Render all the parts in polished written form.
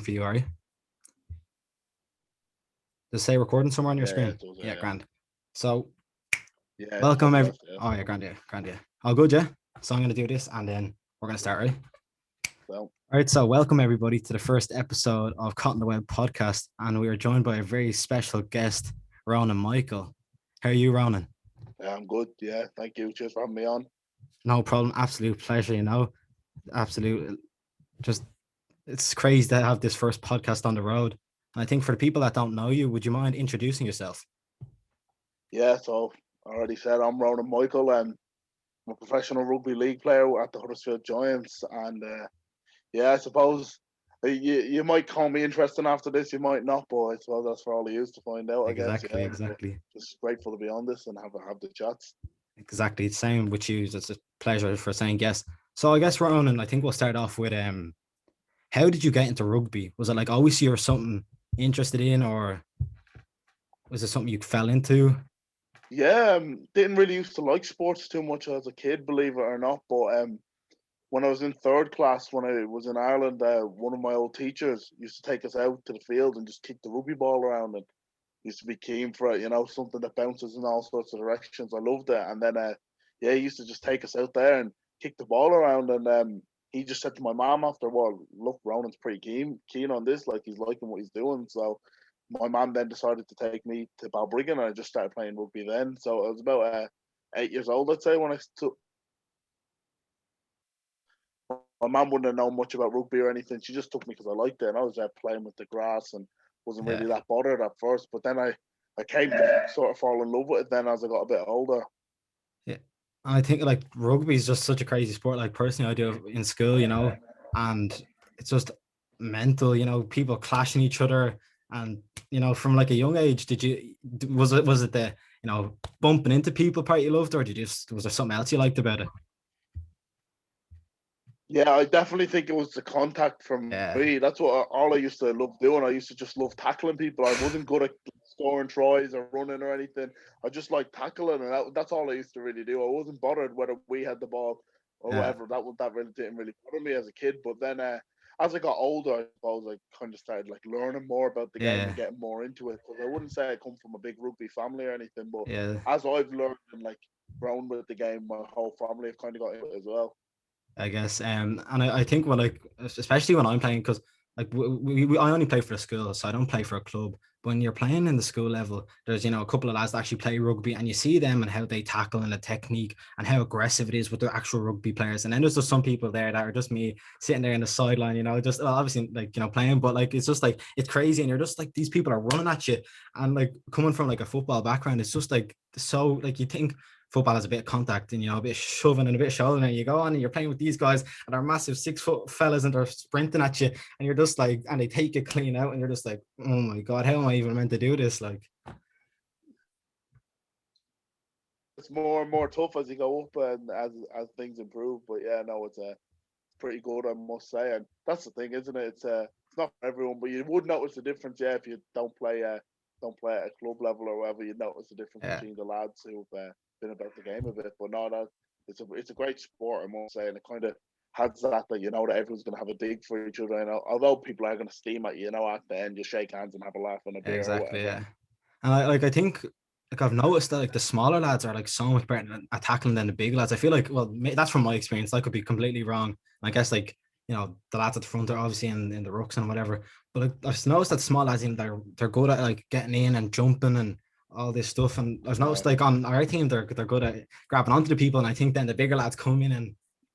for you, are you? Does it say recording somewhere on your Yeah, screen? it does, Yeah, yeah. grand. So Yeah, welcome top every. left, yeah. Oh yeah, grand, yeah, grand, yeah. All good, yeah. So I'm gonna do this and then we're gonna start, right? So, All right. So welcome everybody to the first episode of Caught in the Web podcast, and we are joined by a very special guest, Ronan Michael. How are you, Ronan? yeah, I'm good. Yeah, thank you. Cheers for having me on. No problem. Absolute pleasure. Absolute. Just it's crazy to have this first podcast on the road. And I think for the people that don't know you, would you mind introducing yourself? Yeah, so I already said I'm Ronan Michael, and I'm a professional rugby league player at the Huddersfield Giants. And yeah, I suppose you might call me interesting after this, you might not, but I suppose that's for all of you to find out, I guess. Exactly, Yeah, but exactly. just grateful to be on this and have the chats. Exactly. Same with you. It's a pleasure for saying yes. So I guess Ronan, I think we'll start off with how did you get into rugby? Was it like always you were something interested in, or was it something you fell into? Yeah, didn't really used to like sports too much as a kid, believe it or not, but when I was in third class, when I was in Ireland, one of my old teachers used to take us out to the field and just kick the rugby ball around, and used to be keen for it, something that bounces in all sorts of directions. I loved it, and then yeah, he used to just take us out there and kick the ball around, and he just said to my mom after, well, look, Ronan's pretty keen on this, like he's liking what he's doing. So my mom then decided to take me to Balbriggan, and I just started playing rugby then. So I was about 8 years old, I'd say, when I took. My mum wouldn't have known much about rugby or anything. She just took me because I liked it, and I was there playing with the grass and wasn't Yeah. really that bothered at first. But then I came to sort of fall in love with it then as I got a bit older. Yeah. And I think like rugby is just such a crazy sport. Like personally, I do it in school, and it's just mental, people clashing each other. And from like a young age, was it the bumping into people part you loved, or was there something else you liked about it? Yeah, I definitely think it was the contact from Yeah. me. That's what all I used to love doing. I used to just love tackling people. I wasn't good at scoring tries or running or anything. I just like tackling, and that's all I used to really do. I wasn't bothered whether we had the ball or Yeah. whatever. That really didn't really bother me as a kid. But then as I got older, I suppose I kind of started like learning more about the game Yeah. and getting more into it. Because I wouldn't say I come from a big rugby family or anything, but Yeah. as I've learned and like grown with the game, my whole family have kind of got into it as well. I guess. And I think when like, especially when I'm playing, because like I only play for a school, so I don't play for a club. When you're playing in the school level, there's a couple of lads that actually play rugby, and you see them and how they tackle and the technique and how aggressive it is with the actual rugby players. And then there's just some people there that are just me sitting there in the sideline, just well, obviously like playing, but like it's just like it's crazy, and you're just like these people are running at you, and like coming from like a football background, it's just like so like you think football has a bit of contact and a bit of shoving and a bit of shouldering, and you go on and you're playing with these guys and they're massive 6 foot fellas and they're sprinting at you, and you're just like, and they take it clean out, and you're just like, oh my god, how am I even meant to do this? Like, it's more and more tough as you go up and as things improve. But yeah, no, it's pretty good, I must say. And that's the thing, isn't it? It's not for everyone, but you would notice the difference. Yeah, if you don't play at a club level or whatever, you'd notice the difference yeah, between the lads who've been about the game a bit. But no, that it's a great sport, I must say, and it kind of has that that everyone's going to have a dig for each other. And although people are going to steam at you, at the end you shake hands and have a laugh and a beer or exactly, whatever. yeah. And I think like I've noticed that like the smaller lads are like so much better at tackling than the big lads. I feel like, well, that's from my experience. I could be completely wrong. I guess like the lads at the front are obviously in the rucks and whatever. But like, I've noticed that small lads they're good at like getting in and jumping and all this stuff. And I've noticed like on our team they're good at grabbing onto the people. And I think then the bigger lads come in and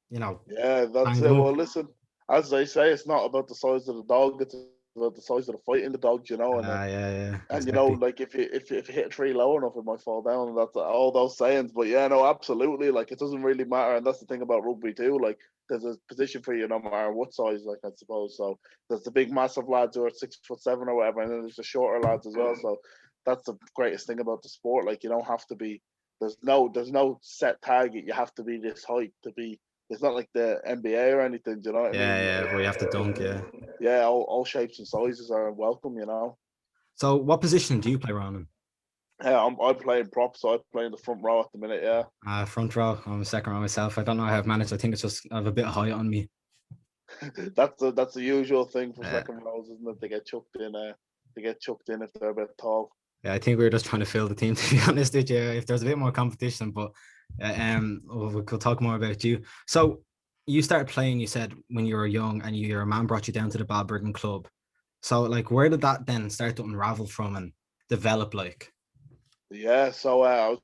Yeah, that's hang it. up. Well, listen, as they say, it's not about the size of the dog; it's about the size of the fight in the dog. Yeah, And exactly. like if you hit a tree low enough, it might fall down. And that's all those sayings. But yeah, no, absolutely. Like it doesn't really matter, and that's the thing about rugby too. Like there's a position for you no matter what size. Like I suppose so. There's the big massive lads who are 6'7" or whatever, and then there's the shorter lads as well. So that's the greatest thing about the sport. Like you don't have to be. There's no set target. You have to be this height to be. It's not like the NBA or anything. Do you know what I Yeah, mean? yeah, where you have to dunk, yeah. Yeah, all shapes and sizes are welcome. So what position do you play, Ronan? Yeah, I'm playing props, so I play in the front row at the minute. Yeah, Front row. I'm a second row myself. I don't know how I've managed. I think it's just I have a bit of height on me. That's the usual thing for Uh, second rows, isn't it? They get chucked in. They get chucked in if they're a bit tall. yeah, I think we were just trying to fill the team, to be honest with you. If there's a bit more competition, but we could talk more about you. So you started playing, you said, when you were young, and your man brought you down to the Balbriggan club. So, like, where did that then start to unravel from and develop? Like, Yeah, so I was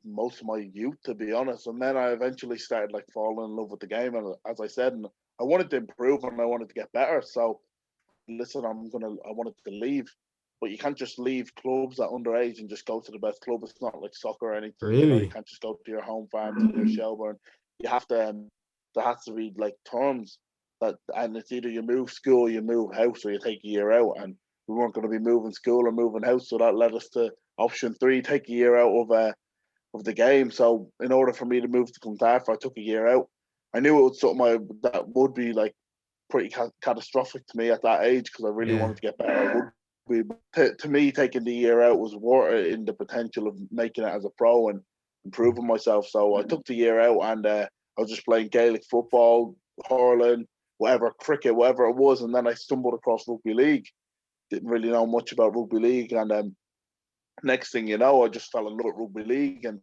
most of my youth, to be honest, and then I eventually started like falling in love with the game, and as I said, and I wanted to improve and I wanted to get better. So listen, I wanted to leave, but you can't just leave clubs at underage and just go to the best club. It's not like soccer or anything, you know. You really? can't just go to your home farm, to your Shelburne. You have to. There has to be like terms that, and it's either you move school, you move house, or you take a year out. And we weren't going to be moving school or moving house, so that led us to option three: take a year out of the game. So in order for me to move to Clontarf, I took a year out. I knew it was something that would be like pretty catastrophic to me at that age because I really Yeah. wanted to get better at rugby. To me, taking the year out was worth it in the potential of making it as a pro and improving myself. So I took the year out and I was just playing Gaelic football, hurling, whatever, cricket, whatever it was. And then I stumbled across rugby league. Didn't really know much about rugby league. And next thing you know, I just fell in love with rugby league. And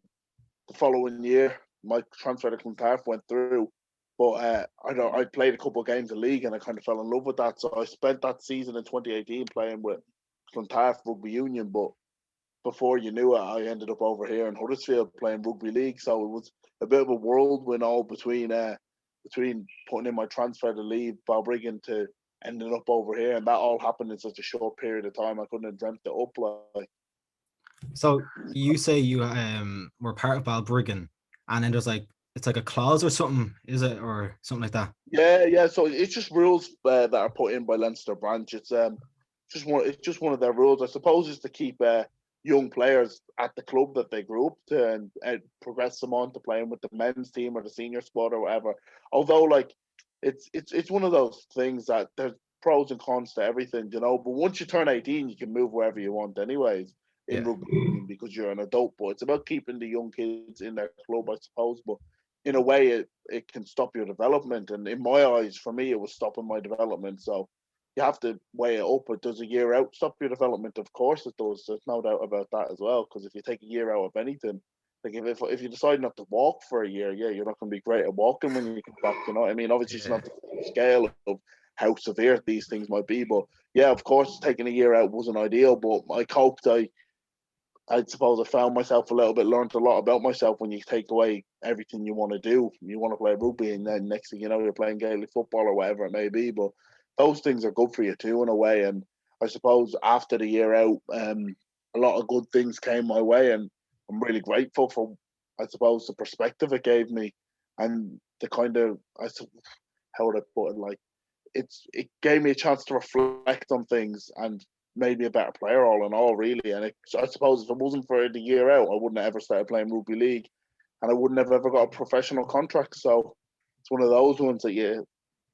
the following year, my transfer to Clontarf went through, but I played a couple of games of league and I kind of fell in love with that. So I spent that season in 2018 playing with Clontarf Rugby Union, but before you knew it, I ended up over here in Huddersfield playing rugby league. So it was a bit of a whirlwind all between putting in my transfer to leave Balbriggan to ending up over here, and that all happened in such a short period of time. I couldn't have dreamt it up. Like, So you say you were part of Balbriggan, and then there's like it's like a clause or something, is it, or something like that? yeah. So it's just rules that are put in by Leinster branch. It's just one of their rules. I suppose is to keep young players at the club that they grew up to and progress them on to playing with the men's team or the senior squad or whatever. Although like it's one of those things that there's pros and cons to everything, you know. But once you turn 18, you can move wherever you want, anyways. In Yeah. rugby union because you're an adult, but it's about keeping the young kids in their club, I suppose. But in a way, it can stop your development. And in my eyes, for me, it was stopping my development. So you have to weigh it up. But does a year out stop your development? Of course it does. There's no doubt about that as well. Because if you take a year out of anything, like if you decide not to walk for a year, yeah, you're not going to be great at walking when you come back. You know what I mean? Obviously, it's Yeah. not the scale of how severe these things might be. But yeah, of course, taking a year out wasn't ideal. But I coped. I suppose I found myself a little bit, learned a lot about myself when you take away everything you want to do. You want to play rugby, and then next thing you know, you're playing Gaelic football or whatever it may be. But those things are good for you too, in a way. And I suppose after the year out, a lot of good things came my way, and I'm really grateful for, I suppose, the perspective it gave me, and the kind of, how would I put it, like it gave me a chance to reflect on things and made me a better player all in all, really. And I suppose if it wasn't for the year out, I wouldn't have ever started playing rugby league, and I wouldn't have ever got a professional contract. So it's one of those ones that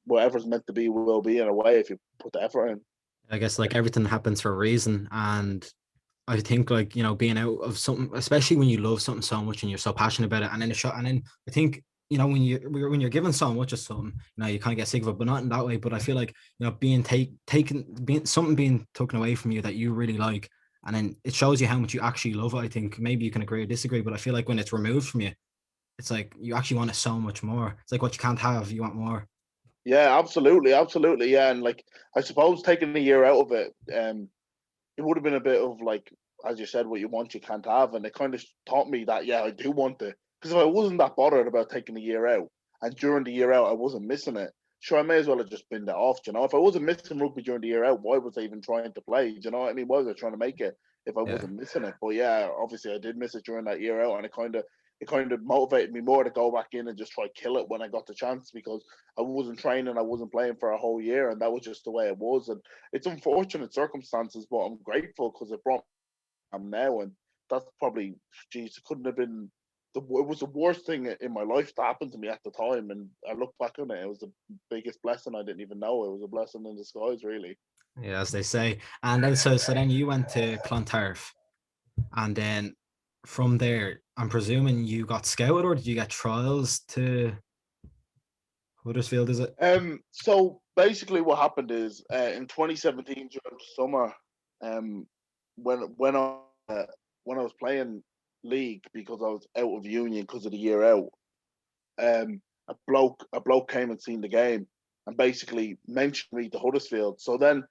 whatever's meant to be will be, in a way, if you put the effort in. I guess like everything happens for a reason, and I think like being out of something, especially when you love something so much and you're so passionate about it, and then a shot, and then I think when you're given so much of something, you kind of get sick of it, but not in that way. But I feel like being taken, being something being taken away from you that you really like, and then it shows you how much you actually love it. I think maybe you can agree or disagree, but I feel like when it's removed from you, it's like you actually want it so much more. It's like what you can't have, you want more. Yeah, absolutely, yeah. And like I suppose taking a year out of it, it would have been a bit of like, as you said, what you want you can't have, and it kind of taught me that yeah, I do want it. Because if I wasn't that bothered about taking a year out, and during the year out I wasn't missing it, sure, I may as well have just binned it off. You know, if I wasn't missing rugby during the year out, why was I even trying to play? Do you know what I mean? Why was I trying to make it if I Yeah. wasn't missing it? But yeah, obviously I did miss it during that year out, and it kind of motivated me more to go back in and just try kill it when I got the chance, because I wasn't training, I wasn't playing for a whole year, and that was just the way it was. And it's unfortunate circumstances, but I'm grateful because it brought me now, and that's probably, geez, it couldn't have been. It was the worst thing in my life that happened to me at the time, and I look back on it, it was the biggest blessing. I didn't even know it was a blessing in disguise, really. Yeah, as they say. And then so then you went to Clontarf, and then from there, I'm presuming you got scouted, or did you get trials to Huddersfield, is it? So basically, what happened is in 2017 during the summer, when when I uh, when I was playing league because I was out of union because of the year out, a bloke came and seen the game and basically mentioned me to Huddersfield. So then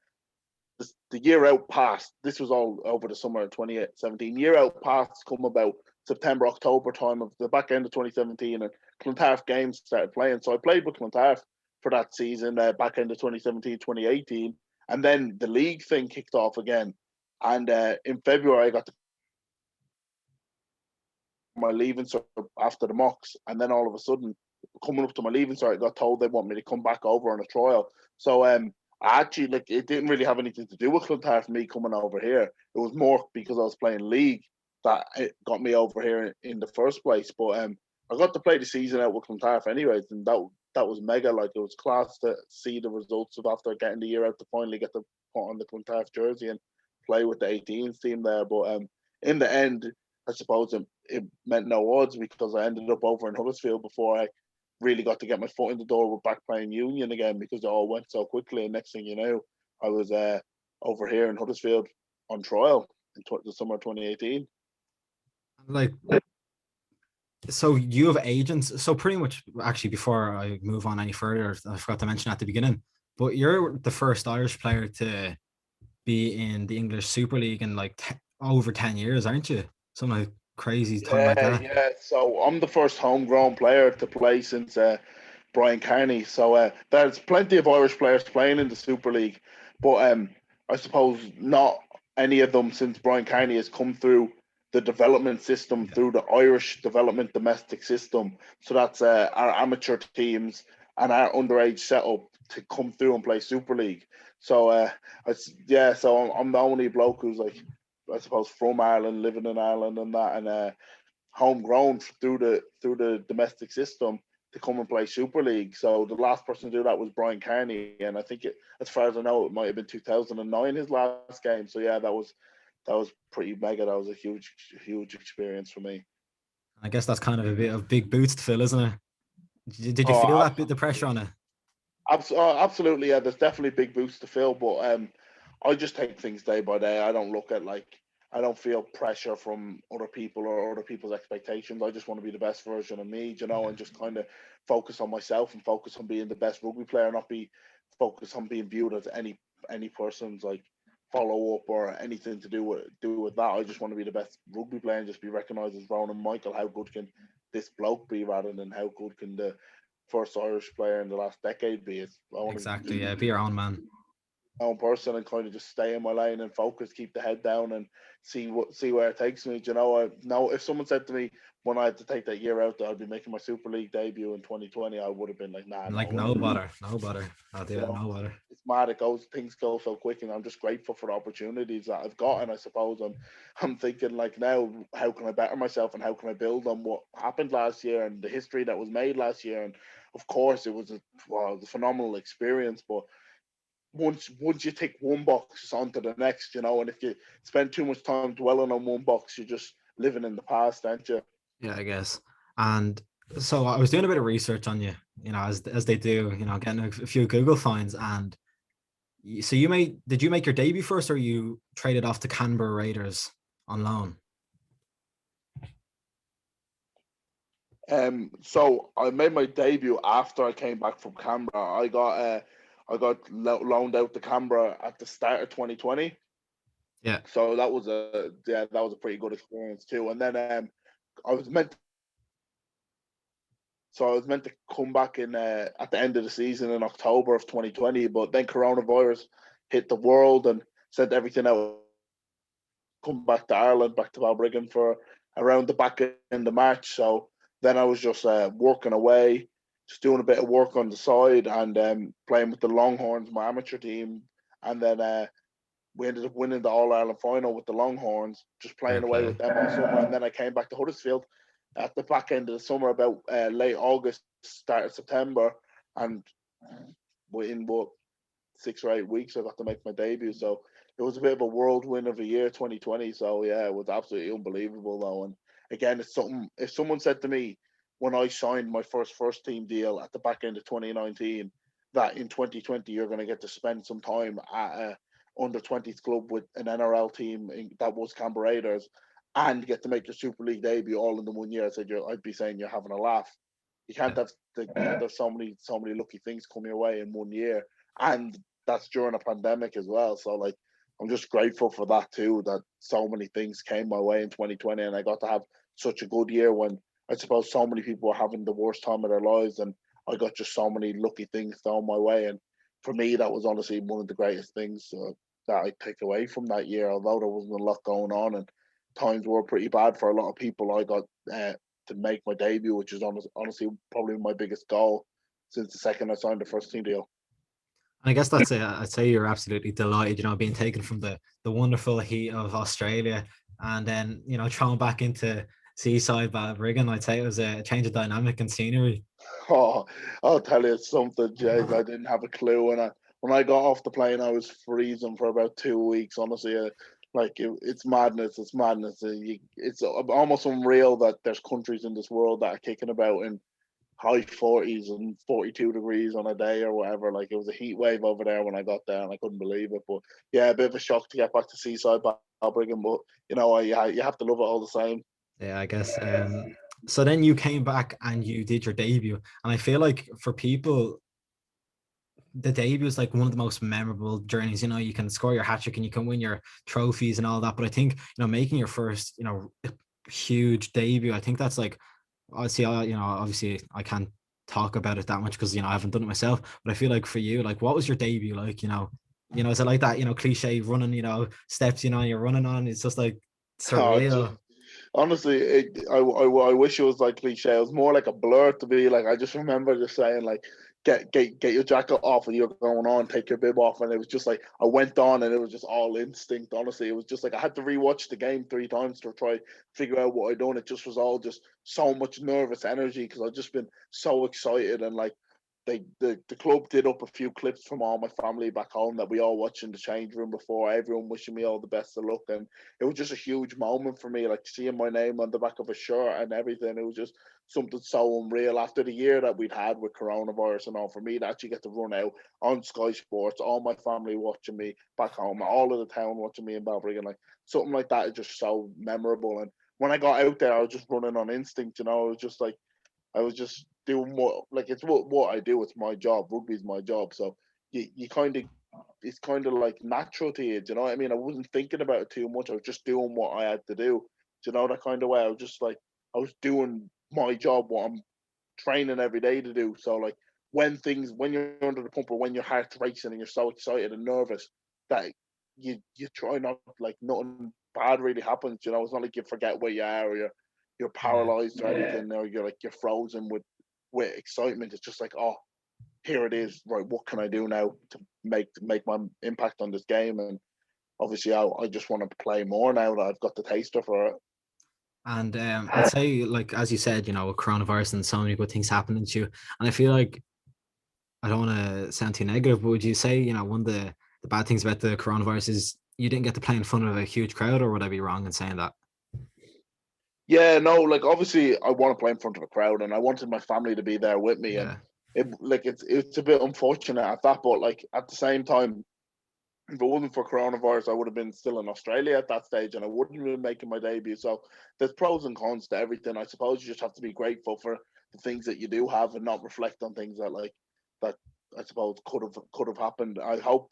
the year out passed. This was all over the summer of 2017. Year out passed come about September, October time of the back end of 2017, and Clontarf games started playing. So I played with Clontarf for that season, back end of 2017, 2018. And then the league thing kicked off again. And in February, I got my leaving cert after the mocks. And then all of a sudden, coming up to my leaving cert, I got told they want me to come back over on a trial. So I actually, like, it didn't really have anything to do with Clontarf me coming over here. It was more because I was playing league that it got me over here in the first place. But I got to play the season out with Clontarf anyways, and that was mega. Like, it was class to see the results of after getting the year out to finally get to put on the Clontarf jersey and play with the 18s team there. But in the end, I suppose it meant no odds because I ended up over in Huddersfield before I really got to get my foot in the door with back playing union again because it all went so quickly. And next thing you know, I was over here in Huddersfield on trial in the summer of 2018. Like, so you have agents. So pretty much, actually, before I move on any further, I forgot to mention at the beginning, but you're the first Irish player to be in the English Super League in like over 10 years, aren't you? Something like crazy time like Yeah, that. yeah. So I'm the first homegrown player to play since Brian Carney. So there's plenty of Irish players playing in the Super League, but I suppose not any of them since Brian Carney has come through the development system, Yeah. through the Irish development domestic system. So that's our amateur teams and our underage setup to come through and play Super League. So so I'm the only bloke who's like, I suppose, from Ireland, living in Ireland and that, and homegrown through the domestic system to come and play Super League. So the last person to do that was Brian Carney, and I think as far as I know, it might have been 2009 his last game. So yeah, that was pretty mega. That was a huge experience for me. I guess that's kind of a bit of big boots to fill, isn't it? Did you Oh, feel that bit the pressure absolutely. on it? Absolutely, yeah. There's definitely big boosts to fill, but I just take things day by day. I don't look at I don't feel pressure from other people or other people's expectations. I just want to be the best version of me, and just kind of focus on myself and focus on being the best rugby player, not be focused on being viewed as any person's like follow up or anything to do with that. I just want to be the best rugby player and just be recognised as Ronan Michael. How good can this bloke be, rather than how good can the first Irish player in the last decade be? I want to Exactly. be Yeah, be your own man. my own person and kind of just stay in my lane and focus, keep the head down, and see where it takes me. I know if someone said to me when I had to take that year out that I'd be making my Super League debut in 2020, I would have been like, nah, no Like way. no butter, no butter. I'll do You it, know, no butter. it's mad. Things go so quick, and I'm just grateful for the opportunities that I've got. And I suppose I'm thinking like now, how can I better myself and how can I build on what happened last year and the history that was made last year? And of course, it was a phenomenal experience, but once you tick one box onto the next, and if you spend too much time dwelling on one box, you're just living in the past, aren't you? Yeah, I guess. And so I was doing a bit of research on you, as they do, getting a few Google finds. And so did you make your debut first, or you traded off to Canberra Raiders on loan? So I made my debut after I came back from Canberra. I got loaned out to Canberra at the start of 2020. Yeah. So that was a pretty good experience too. And then I was meant I was meant to come back in at the end of the season in October of 2020, but then coronavirus hit the world and sent everything out. Come back to Ireland, back to Balbriggan for around the back end of March. So then I was just working away, just doing a bit of work on the side and playing with the Longhorns, my amateur team. And then we ended up winning the All Ireland final with the Longhorns, just Fair playing away play. with them all summer. And then I came back to Huddersfield at the back end of the summer, about late August, start of September. And within what 6 or 8 weeks, I got to make my debut. So it was a bit of a whirlwind of a year, 2020. So yeah, it was absolutely unbelievable though. And again, it's something. If someone said to me when I signed my first team deal at the back end of 2019, that in 2020 you're going to get to spend some time at a under 20s club with an NRL team that was Canberra Raiders, and get to make your Super League debut all in the 1 year. I'd be saying you're having a laugh. You can't have so many lucky things come your way in 1 year, and that's during a pandemic as well. So like, I'm just grateful for that too. That so many things came my way in 2020, and I got to have such a good year when I suppose so many people were having the worst time of their lives, and I got just so many lucky things thrown my way. And for me, that was honestly one of the greatest things that I take away from that year. Although there wasn't a lot going on and times were pretty bad for a lot of people, I got to make my debut, which is honestly probably my biggest goal since the second I signed the first team deal. I guess that's it. I'd say you're absolutely delighted, being taken from the wonderful heat of Australia and then, thrown back into seaside Balbriggan. I'd say it was a change of dynamic and scenery. Oh, I'll tell you something, Jays. I didn't have a clue when I got off the plane. I was freezing for about 2 weeks. Honestly, it's madness. It's madness. It's almost unreal that there's countries in this world that are kicking about in high 40s and 42 degrees on a day or whatever. Like, it was a heat wave over there when I got there, and I couldn't believe it. But yeah, a bit of a shock to get back to seaside Balbriggan, but you have to love it all the same. Yeah, I guess. So then you came back and you did your debut, and I feel like for people, the debut is like one of the most memorable journeys. You can score your hat trick and you can win your trophies and all that. But I think making your first huge debut, I think that's like, obviously I can't talk about it that much because I haven't done it myself. But I feel like for you, like, what was your debut like? Is it like that cliche running steps you're running on? It's just like Oh, just surreal. honestly, I wish it was like cliche. It was more like a blur to me. Like, I just remember just saying like, get your jacket off and you're going on, take your bib off, and it was just like I went on and it was just all instinct. Honestly, it was just like I had to rewatch the game 3 times to try figure out what I done. It just was all just so much nervous energy because I'd just been so excited, and like the club did up a few clips from all my family back home that we all watched in the change room before, everyone wishing me all the best of luck. And it was just a huge moment for me, like seeing my name on the back of a shirt and everything. It was just something so unreal after the year that we'd had with coronavirus and all. For me to actually get to run out on Sky Sports, all my family watching me back home, all of the town watching me in Balbriggan, like something like that is just so memorable. And when I got out there, I was just running on instinct. I was just like, I was just doing like, it's what I do. It's my job. Rugby's my job. So you kind of, it's kind of like natural to you. Do you know what I mean? I wasn't thinking about it too much. I was just doing what I had to do. Do you know, that kind of way? I was just like, I was doing my job, what I'm training every day to do. So like, when you're under the pump or when your heart's racing and you're so excited and nervous that you try not, like, nothing bad really happens. It's not like you forget where you are, or you're Yeah. paralyzed or anything, or you're frozen with excitement. It's just like, oh, here it is, right? What can I do now to make my impact on this game? And obviously, I just want to play more now that I've got the taster for it. And I'd say, like, as you said, with coronavirus and so many good things happening to you. And I feel like, I don't want to sound too negative, but would you say, one of the bad things about the coronavirus is you didn't get to play in front of a huge crowd, or would I be wrong in saying that? Yeah, no, like, obviously I want to play in front of a crowd, and I wanted my family to be there with me, and Yeah. it's a bit unfortunate at that, but like at the same time, if it wasn't for coronavirus, I would have been still in Australia at that stage, and I wouldn't have been making my debut. So there's pros and cons to everything. I suppose you just have to be grateful for the things that you do have and not reflect on things that I suppose could have happened. I hope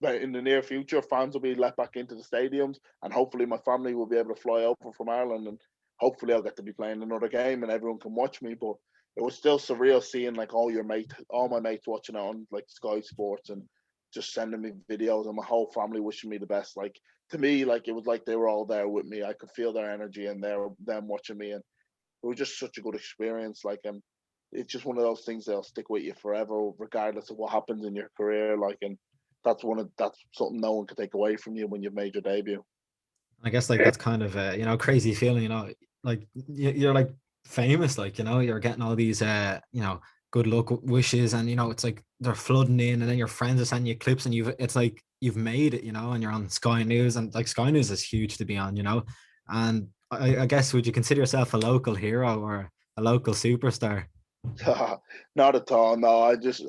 that in the near future, fans will be let back into the stadiums, and hopefully my family will be able to fly over from Ireland, and hopefully I'll get to be playing another game and everyone can watch me. But it was still surreal seeing like all my mates watching it on like Sky Sports and just sending me videos, and my whole family wishing me the best. Like, to me, like, it was like they were all there with me. I could feel their energy and them watching me, and it was just such a good experience. Like, and it's just one of those things that'll stick with you forever, regardless of what happens in your career. Like, and that's something no one can take away from you when you've made your debut. I guess, like, that's kind of a crazy feeling, like you're like famous, like, you're getting all these good luck wishes, and it's like they're flooding in, and then your friends are sending you clips, and it's like you've made it, and you're on Sky News, and like Sky News is huge to be on, and I guess, would you consider yourself a local hero, or a local superstar. Not at all. No, I just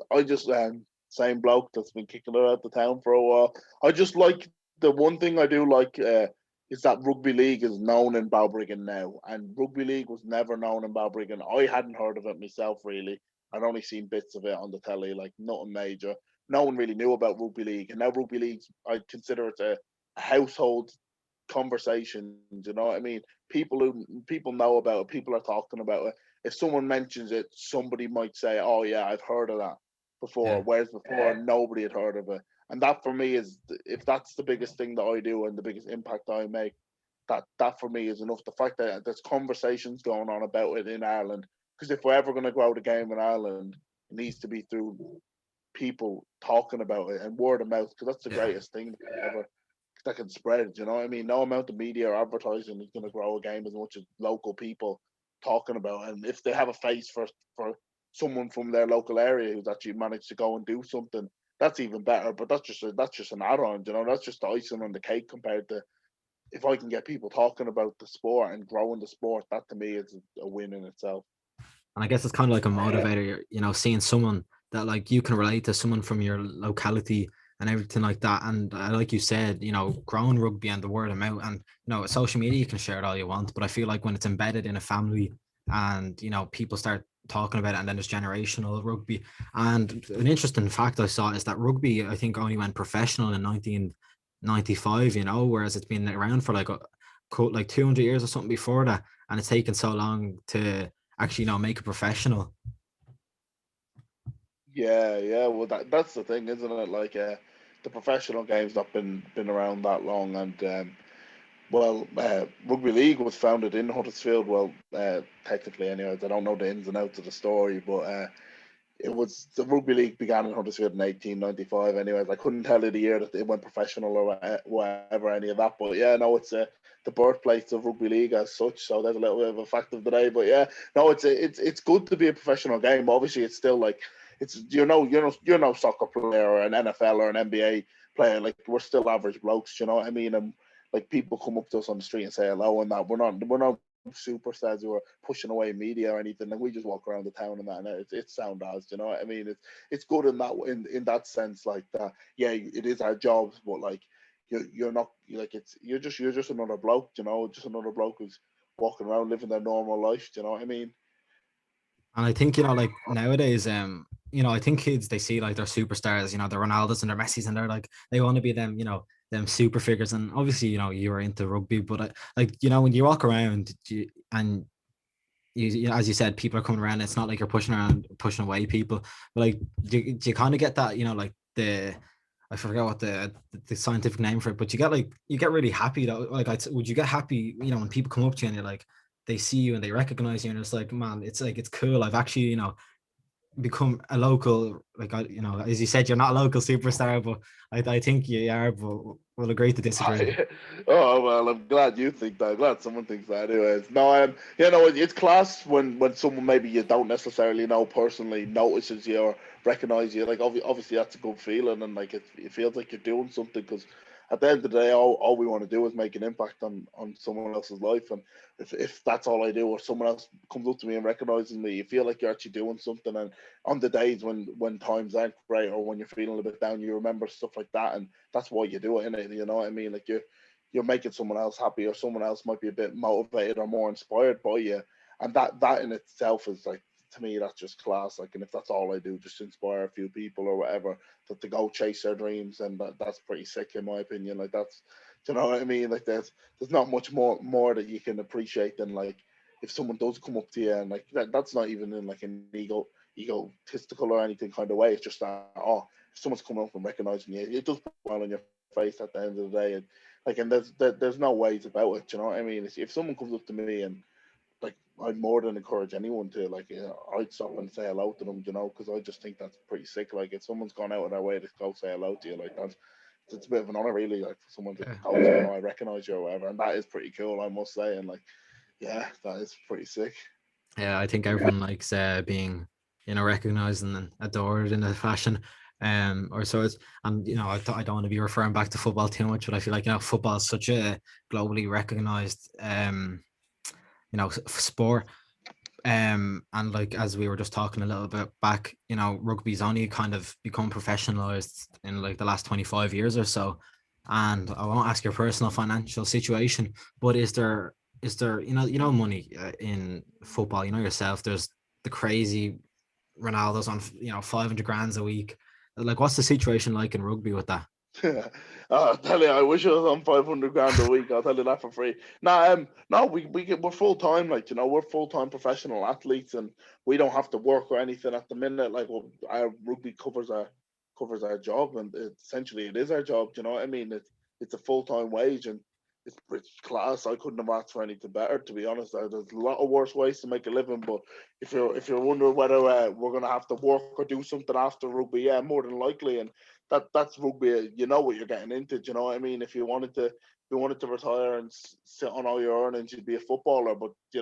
same bloke that's been kicking it out the town for a while. I just like the one thing I do like is that rugby league is known in Balbriggan now, and rugby league was never known in Balbriggan. I hadn't heard of it myself really. I'd only seen bits of it on the telly, like nothing major. No one really knew about rugby league, and now rugby league, I consider it a household conversation. You know what I mean? People know about it. People are talking about it. If someone mentions it, somebody might say, "Oh yeah, I've heard of that before." Yeah. Whereas before, nobody had heard of it. And that for me is, if that's the biggest thing that I do and the biggest impact I make, that for me is enough. The fact that there's conversations going on about it in Ireland, because if we're ever going to grow the game in Ireland, it needs to be through people talking about it and word of mouth, because that's the Yeah. greatest thing that can spread. You know what I mean? No amount of media or advertising is going to grow a game as much as local people talking about it. And if they have a face for someone from their local area who's actually managed to go and do something, that's even better. But that's just an add-on. You know, that's just the icing on the cake compared to, if I can get people talking about the sport and growing the sport. That to me is a win in itself. And I guess it's kind of like a motivator, seeing someone that like you can relate to, someone from your locality and everything like that. And like you said, growing rugby and the word of mouth, and social media, you can share it all you want, but I feel like when it's embedded in a family and people start talking about it, and then there's generational rugby. And an interesting fact I saw is that rugby, I think, only went professional in 1995, whereas it's been around for like 200 years or something before that, and it's taken so long to actually make it professional. Yeah, yeah. Well, that's the thing, isn't it? Like, the professional game's not been around that long, and rugby league was founded in Huddersfield. Well, technically, anyways, I don't know the ins and outs of the story, but the rugby league began in Huddersfield in 1895. Anyways, I couldn't tell you the year that it went professional or whatever, any of that. But yeah, no, it's the birthplace of rugby league as such. So there's a little bit of a fact of the day. But yeah, no, it's good to be a professional game. Obviously, it's still like, it's you're no soccer player or an NFL or an NBA player. Like, we're still average blokes. You know what I mean? And like, people come up to us on the street and say hello, and that we're not superstars who are pushing away media or anything. Like, we just walk around the town and that, and it's sound as, you know what I mean? It's good in that sense, like that. Yeah, it is our jobs, but like, you're not like, you're just another bloke, just another bloke who's walking around living their normal life. You know what I mean? And I think, like nowadays, I think kids, they see like they're superstars, they're Ronaldos and they're Messis, and they're like, they want to be them, them super figures. And obviously, you were into rugby, but like, when you walk around and as you said, people are coming around, it's not like you're pushing away people, but like, do you kind of get that, like I forget what the scientific name for it, but you get really happy that, like, would you get happy, when people come up to you and you're like, they see you and they recognize you, and it's like, man, it's like, it's cool. I've actually, become a local, like, as you said, you're not a local superstar, but I think you are, but we'll agree to disagree. Oh well, I'm glad you think that. I'm glad someone thinks that. Anyways, no, it's class when someone maybe you don't necessarily know personally notices you or recognize you. Like, obviously that's a good feeling, and like, it feels like you're doing something, because at the end of the day, all we want to do is make an impact on someone else's life. And if that's all I do, or someone else comes up to me and recognizes me, you feel like you're actually doing something. And on the days when times aren't great, or when you're feeling a bit down, you remember stuff like that, and that's why you do it, innit? You know what I mean? Like, you're making someone else happy, or someone else might be a bit motivated or more inspired by you, and that in itself is like, to me, that's just class. Like, and if that's all I do, just to inspire a few people or whatever, to go chase their dreams, and that's pretty sick in my opinion. Like, that's, do you know what I mean? Like, there's not much more that you can appreciate than, like, if someone does come up to you, and like, that's not even in like an egotistical or anything kind of way. It's just that, oh, if someone's coming up and recognizing you, it does put a smile on your face at the end of the day. And like, and there's no ways about it. You know what I mean? If someone comes up to me, and like, I'd more than encourage anyone to, like, I'd stop and say hello to them, because I just think that's pretty sick. Like, if someone's gone out of their way to go say hello to you, like, that's it's a bit of an honor, really, like, for someone to Yeah. go to, I recognize you or whatever, and that is pretty cool, I must say. And like, yeah, that is pretty sick. Yeah, I think everyone likes being, recognized and adored in a fashion. Or so it's, and I don't want to be referring back to football too much, but I feel like, football is such a globally recognized sport. And like as we were just talking a little bit back, rugby's only kind of become professionalized in like the last 25 years or so. And I won't ask your personal financial situation, but is there money in football? You know yourself, there's the crazy Ronaldo's on 500 grand a week. Like, what's the situation like in rugby with that? I'll tell you, I wish I was on 500 grand a week. I'll tell you that for free. No, we're full time. Like we're full time professional athletes, and we don't have to work or anything at the minute. Like, well, our rugby covers our job, and essentially it is our job. Do you know what I mean? It's a full time wage, and it's class. I couldn't have asked for anything better, to be honest. There's a lot of worse ways to make a living, but if you're wondering whether we're gonna have to work or do something after rugby, yeah, more than likely, and that's rugby. You know what you're getting into. Do you know what I mean? If you wanted to retire and sit on all your earnings, you'd be a footballer. But you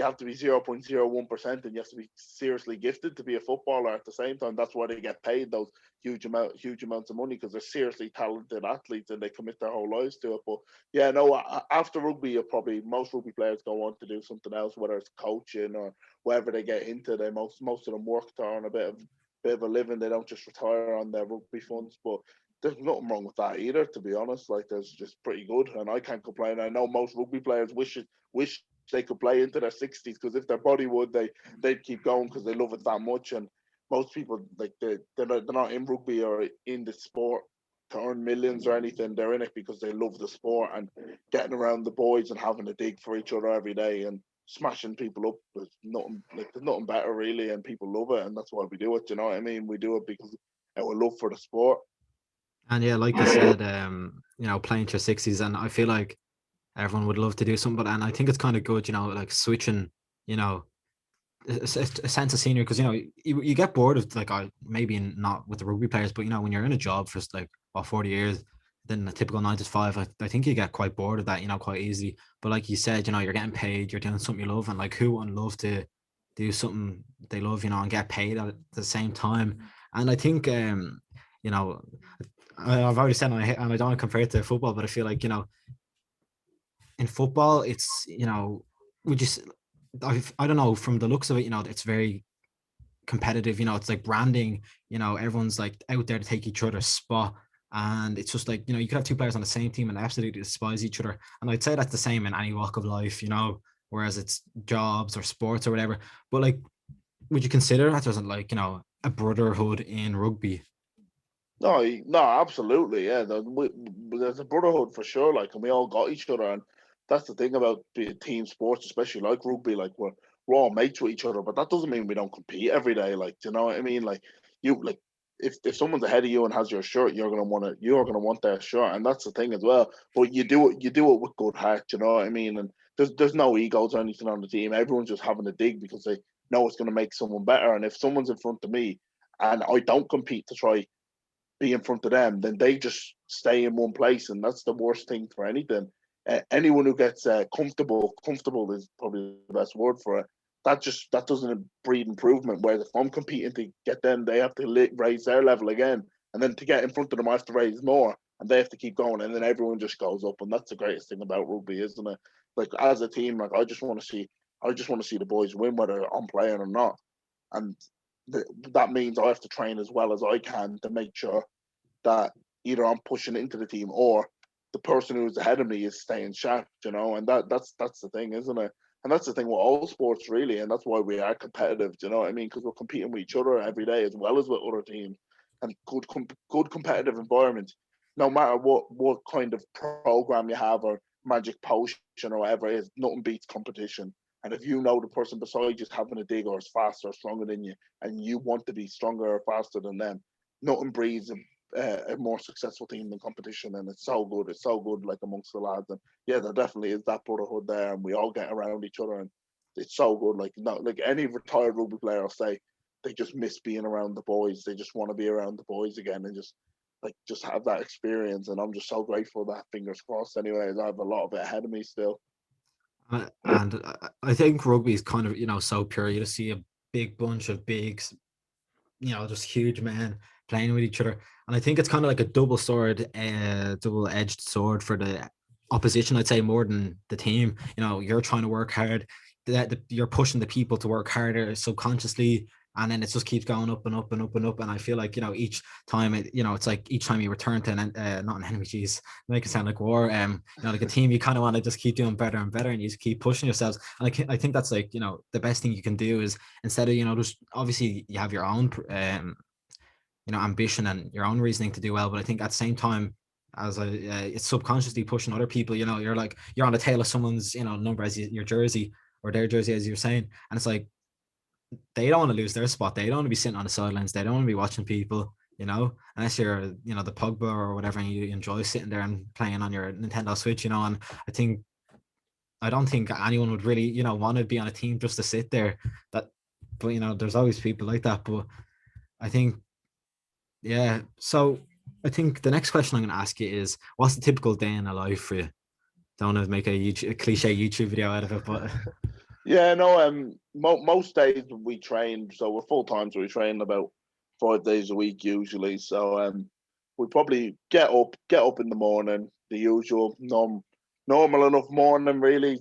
have to be 0.01%, and you have to be seriously gifted to be a footballer at the same time. That's why they get paid those huge amounts of money, because they're seriously talented athletes and they commit their whole lives to it. But yeah, no, after rugby, most rugby players go on to do something else, whether it's coaching or wherever they get into. Most of them work to earn a bit of a living. They don't just retire on their rugby funds. But there's nothing wrong with that either, to be honest. Like, there's just pretty good, and I can't complain. I know most rugby players wish they could play into their 60s, because if their body would, they'd keep going because they love it that much. And most people, like, they're not in rugby or in the sport to earn millions or anything. They're in it because they love the sport and getting around the boys and having a dig for each other every day and smashing people up. There's nothing better really, and people love it, and that's why we do it. You know what I mean? We do it because our love for the sport. And yeah, like you said, playing to your 60s, and I feel like everyone would love to do something, but and I think it's kind of good, like switching, you know, a sense of scenery, because you get bored of, like, maybe not with the rugby players, but when you're in a job for like 40 years, then a typical 9 to 5, I think you get quite bored of that, quite easily. But like you said, you're getting paid, you're doing something you love, and like, who wouldn't love to do something they love, and get paid at the same time. And I think you know I've already said, and I don't want to compare it to football, but I feel like in football, it's we just I don't know, from the looks of it, it's very competitive. It's like branding. Everyone's like out there to take each other's spot, and it's just like, you could have two players on the same team and absolutely despise each other. And I'd say that's the same in any walk of life, whereas it's jobs or sports or whatever. But like, would you consider that there's like, a brotherhood in rugby? No, no, absolutely, yeah. There's a brotherhood for sure, like, and we all got each other, and that's the thing about being team sports, especially like rugby. Like, we're all mates with each other, but that doesn't mean we don't compete every day. Like, do you know what I mean? Like, if someone's ahead of you and has your shirt, you're gonna want their shirt, and that's the thing as well. But you do it with good heart. You know what I mean? And there's no egos or anything on the team. Everyone's just having a dig because they know it's gonna make someone better. And if someone's in front of me and I don't compete to try be in front of them, then they just stay in one place, and that's the worst thing for anything. Anyone who gets comfortable is probably the best word for it. That doesn't breed improvement. Whereas if I'm competing to get them, they have to raise their level again, and then to get in front of them, I have to raise more, and they have to keep going, and then everyone just goes up, and that's the greatest thing about rugby, isn't it? Like, as a team, like, I just want to see the boys win, whether I'm playing or not, and that means I have to train as well as I can to make sure that either I'm pushing into the team or the person who's ahead of me is staying sharp, and that's the thing, isn't it? And that's the thing with all sports, really, and that's why we are competitive. Do you know what I mean? Because we're competing with each other every day as well as with other teams, and good competitive environment. No matter what kind of program you have or magic potion or whatever it is, nothing beats competition. And if you know the person beside you is having a dig or is faster or stronger than you, and you want to be stronger or faster than them, nothing breeds a more successful team than competition. And it's so good. It's so good, like, amongst the lads. And yeah, there definitely is that brotherhood there, and we all get around each other, and it's so good. Like, no, like any retired rugby player will say, they just miss being around the boys. They just want to be around the boys again and just have that experience. And I'm just so grateful that, fingers crossed. Anyways, I have a lot of it ahead of me still. And I think rugby is kind of, so pure. You just see a big bunch of big, just huge men playing with each other. And I think it's kind of like a double-edged sword for the opposition, I'd say, more than the team. You're trying to work hard. you're pushing the people to work harder subconsciously, and then it just keeps going up and up and up and up. And I feel like, each time it's like each time you return to not an enemy, geez, make it sound like war. Like a team, you kind of want to just keep doing better and better, and you just keep pushing yourselves. And I think that's like, the best thing you can do is, instead of, just obviously you have your own ambition and your own reasoning to do well, but I think at the same time, as it's subconsciously pushing other people. You're like, you're on the tail of someone's number as your jersey, or their jersey, as you're saying, and it's like, they don't want to lose their spot. They don't want to be sitting on the sidelines. They don't want to be watching people, unless you're, the Pogba or whatever, and you enjoy sitting there and playing on your Nintendo Switch, and I don't think anyone would really, want to be on a team just to sit there. But there's always people like that. But I think, yeah. So I think the next question I'm going to ask you is, what's the typical day in a life for you? Don't want to make a cliche YouTube video out of it, but Yeah, no. Most days we train, so we're full time, so we train about 5 days a week usually. So we probably get up in the morning, the usual normal enough morning, really.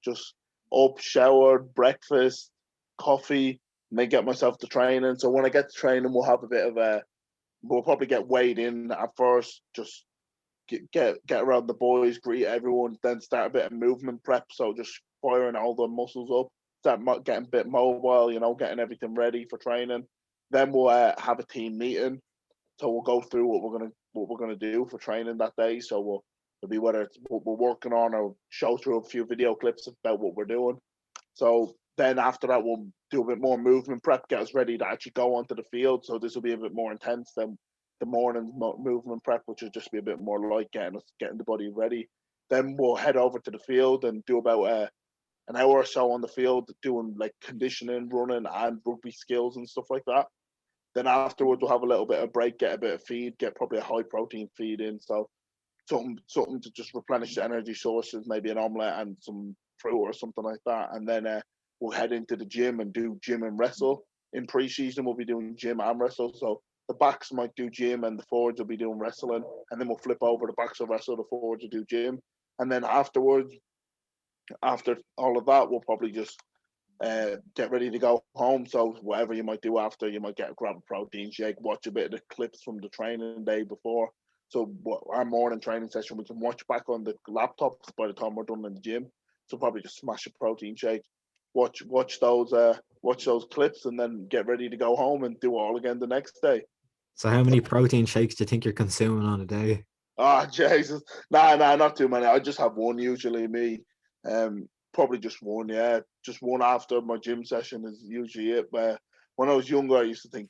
Just up, showered, breakfast, coffee, and then get myself to training. So when I get to training, we'll have a bit of we'll probably get weighed in at first, just get around the boys, greet everyone, then start a bit of movement prep. So just firing all the muscles up, start getting a bit mobile, getting everything ready for training. Then we'll have a team meeting. So we'll go through what we're gonna do for training that day. So it'll be whether it's what we're working on, or show through a few video clips about what we're doing. So then after that, we'll do a bit more movement prep, get us ready to actually go onto the field. So this will be a bit more intense than the morning movement prep, which will just be a bit more light, getting the body ready. Then we'll head over to the field and do about an hour or so on the field, doing like conditioning, running, and rugby skills and stuff like that. Then afterwards, we'll have a little bit of break, get a bit of feed, get probably a high protein feed in. So something to just replenish the energy sources, maybe an omelette and some fruit or something like that. And then we'll head into the gym and do gym and wrestle. In pre-season, we'll be doing gym and wrestle. So the backs might do gym and the forwards will be doing wrestling. And then we'll flip over, the backs will wrestle, the forwards will do gym. And then afterwards, after all of that, we'll probably just get ready to go home. So whatever you might do after, you might grab a protein shake, watch a bit of the clips from the training day before. So our morning training session, we can watch back on the laptops by the time we're done in the gym. So probably just smash a protein shake, watch those clips, and then get ready to go home and do it all again the next day. So how many protein shakes do you think you're consuming on a day? Oh Jesus, nah, not too many. I just have one usually. Me, probably just one. Yeah, just one after my gym session is usually it. But when I was younger, I used to think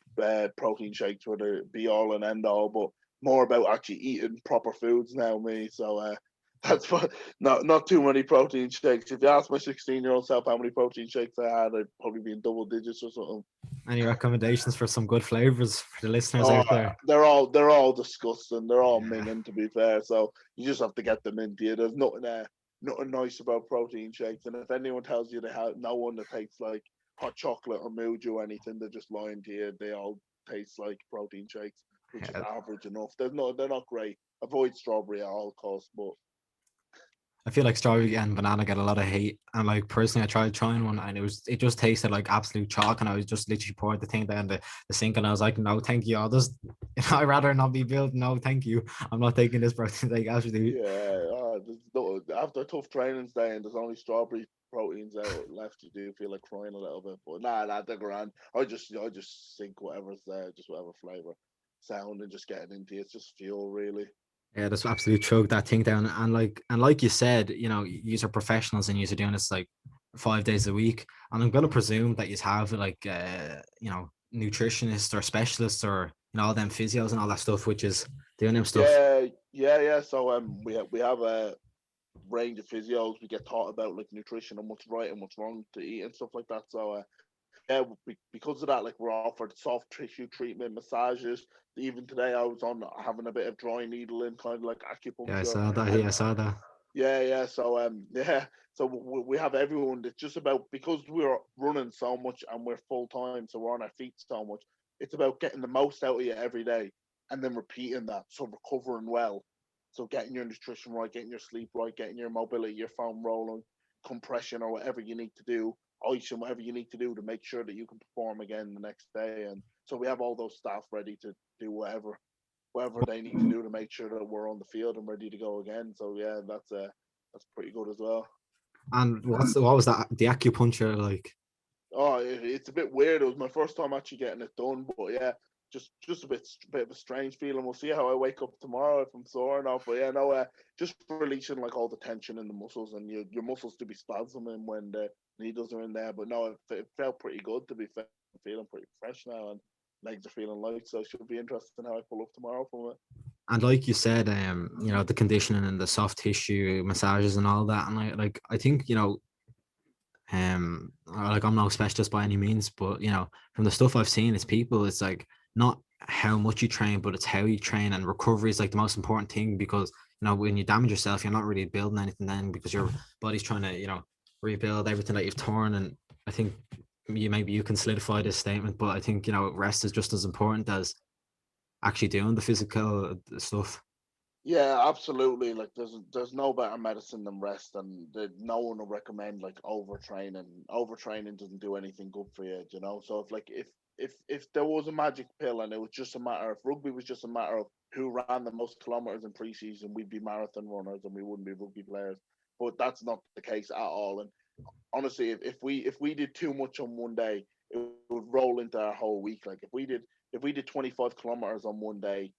protein shakes were the be all and end all, but more about actually eating proper foods now. Me, so that's what. Not too many protein shakes. If you ask my 16-year-old self how many protein shakes I had, I'd probably be in double digits or something. Any recommendations for some good flavors for the listeners Oh, out there? they're all disgusting. They're all minging, to be fair. So you just have to get them into you. There's nothing nice about protein shakes. And if anyone tells you they have no one that tastes like hot chocolate or Muju or anything, they're just lying to you. They all taste like protein shakes, which is Yeah. average enough. They're not great. Avoid strawberry at all costs, but I feel like strawberry and banana get a lot of hate. And like personally, I tried trying one, and it just tasted like absolute chalk. And I was just literally poured the thing down the sink, and I was like, no, thank you. I'd rather not be built. No, thank you. I'm not taking this protein. Like actually, yeah, after a tough training day and there's only strawberry proteins out left, you do feel like crying a little bit. But nah, they're grand. I just sink whatever's there, just whatever flavor, sound, and just getting into it. It's just fuel, really. yeah, just absolutely chug that thing down. And like you said, you are professionals and you're doing this like 5 days a week. And I'm gonna presume that you have like nutritionists or specialists, or all them physios and all that stuff, which is doing them stuff. Yeah. So we have a range of physios. We get taught about like nutrition and what's right and what's wrong to eat and stuff like that. So yeah, because of that, like we're offered soft tissue treatment, massages. Even today, I was on having a bit of dry needling, kind of like Yeah, I acupuncture, saw that. and Yeah, I saw that. yeah. So yeah. So we have everyone that's just about, because we're running so much and we're full time, so we're on our feet so much. It's about getting the most out of you every day, and then repeating that. So recovering well. So getting your nutrition right, getting your sleep right, getting your mobility, your foam rolling, compression, or whatever you need to do, ice and whatever you need to do to make sure that you can perform again the next day. And so we have all those staff ready to do whatever they need to do to make sure that we're on the field and ready to go again. So yeah, that's pretty good as well. And what was that, the acupuncture like? Oh, it's a bit weird. It was my first time actually getting it done, but yeah, just a bit of a strange feeling. We'll see how I wake up tomorrow if I'm sore enough. But yeah, no, just releasing like all the tension in the muscles and your muscles to be spasming when the needles are in there. But no, it felt pretty good to be fair. I'm feeling pretty fresh now and legs are feeling light. So it should be interesting how I pull up tomorrow from it. And like you said, the conditioning and the soft tissue massages and all that. And I think, like I'm no specialist by any means, but from the stuff I've seen, it's like not how much you train, but it's how you train, and recovery is like the most important thing, because when you damage yourself, you're not really building anything then, because your body's trying to rebuild everything that you've torn. And I think maybe you can solidify this statement, but I think rest is just as important as actually doing the physical stuff. Yeah, absolutely. Like there's no better medicine than rest, and no one will recommend like overtraining. Overtraining doesn't do anything good for you, you know. So if there was a magic pill and it was just a matter, if rugby was just a matter of who ran the most kilometers in preseason, we'd be marathon runners and we wouldn't be rugby players. But that's not the case at all. And honestly, if we did too much on one day, it would roll into our whole week. Like if we did 25 kilometers on one day,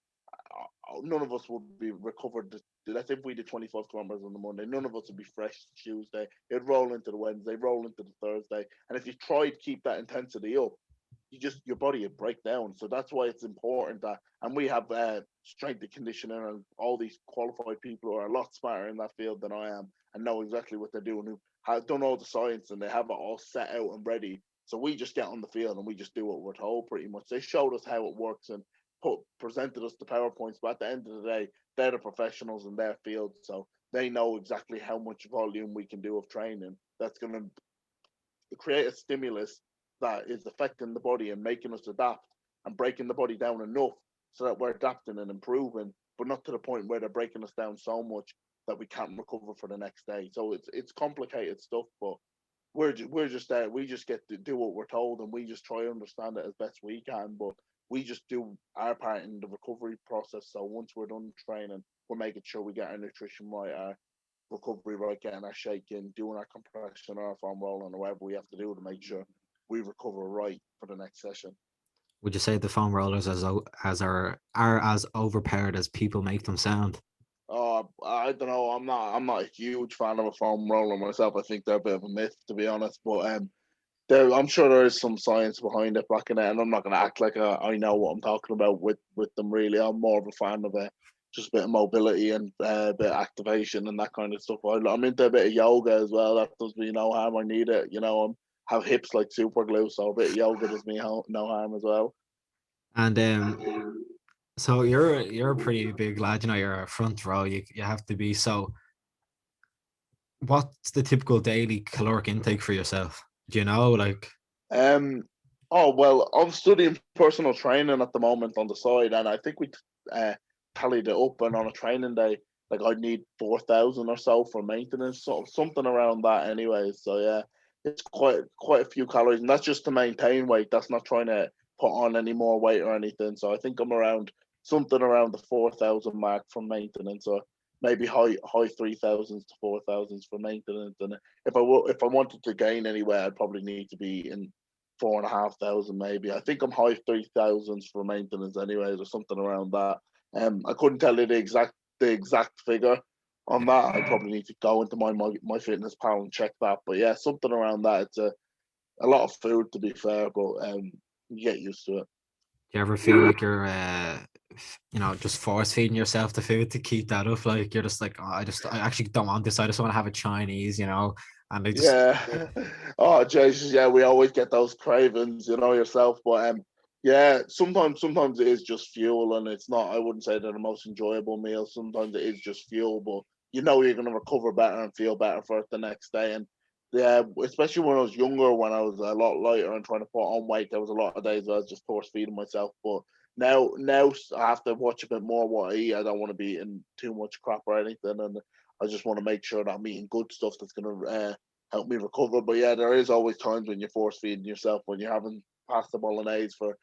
none of us would be recovered. Let's say if we did 25 kilometers on the Monday, none of us would be fresh Tuesday. It'd roll into the Wednesday, roll into the Thursday. And if you try to keep that intensity up, your body would break down. So that's why it's important that, and we have strength and conditioning and all these qualified people who are a lot smarter in that field than I am and know exactly what they're doing, who have done all the science and they have it all set out and ready. So we just get on the field and we just do what we're told pretty much. They showed us how it works and presented us the PowerPoints, but at the end of the day, they're the professionals in their field, so they know exactly how much volume we can do of training. That's going to create a stimulus that is affecting the body and making us adapt and breaking the body down enough so that we're adapting and improving, but not to the point where they're breaking us down so much that we can't recover for the next day. So it's complicated stuff, but we're just there. We just get to do what we're told, and we just try to understand it as best we can. But we just do our part in the recovery process. So once we're done training, we're making sure we get our nutrition right, our recovery right, getting our shake in, doing our compression, our foam rolling, or whatever we have to do to make sure we recover right for the next session. Would you say the foam rollers are as overpowered as people make them sound? I don't know. I'm not a huge fan of a foam roller myself. I think they're a bit of a myth, to be honest. But I'm sure there is some science behind it back in it, and I'm not going to act like I know what I'm talking about with them. Really, I'm more of a fan of just a bit of mobility and a bit of activation and that kind of stuff. I'm into a bit of yoga as well. That does me no harm. I need it. I have hips like super glue, so a bit of yoga does me no harm as well. And so you're a pretty big lad. You're a front row. You have to be. So what's the typical daily caloric intake for yourself? Do you know, like? Um. Oh well, I'm studying personal training at the moment on the side, and I think we uh, tallied it up, and on a training day, like I'd need 4,000 or so for maintenance, so something around that, anyway. So yeah, it's quite a few calories, and that's just to maintain weight. That's not trying to put on any more weight or anything. So I think I'm around something around the 4,000 mark for maintenance, or maybe high 3,000s to 4,000s for maintenance. And if I wanted to gain anywhere, I'd probably need to be in 4,500 maybe. I think I'm high 3,000s for maintenance anyways, or something around that. I couldn't tell you the exact figure on that. I probably need to go into my fitness pal and check that. But yeah, something around that. It's a lot of food, to be fair, but you get used to it. Do you ever feel like you're just force feeding yourself the food to keep that up? Like you're just like, oh, I actually don't want this. I just want to have a Chinese. And they just Yeah. Oh, Jesus. Yeah, we always get those cravings, yourself. But yeah, sometimes it is just fuel, and it's not. I wouldn't say they're the most enjoyable meal. Sometimes it is just fuel, but you're going to recover better and feel better for it the next day. And yeah, especially when I was younger, when I was a lot lighter and trying to put on weight, there was a lot of days where I was just force feeding myself. But now I have to watch a bit more what I eat. I don't want to be eating too much crap or anything, and I just want to make sure that I'm eating good stuff that's going to help me recover. But yeah, there is always times when you're force feeding yourself when you haven't passed the bolognese for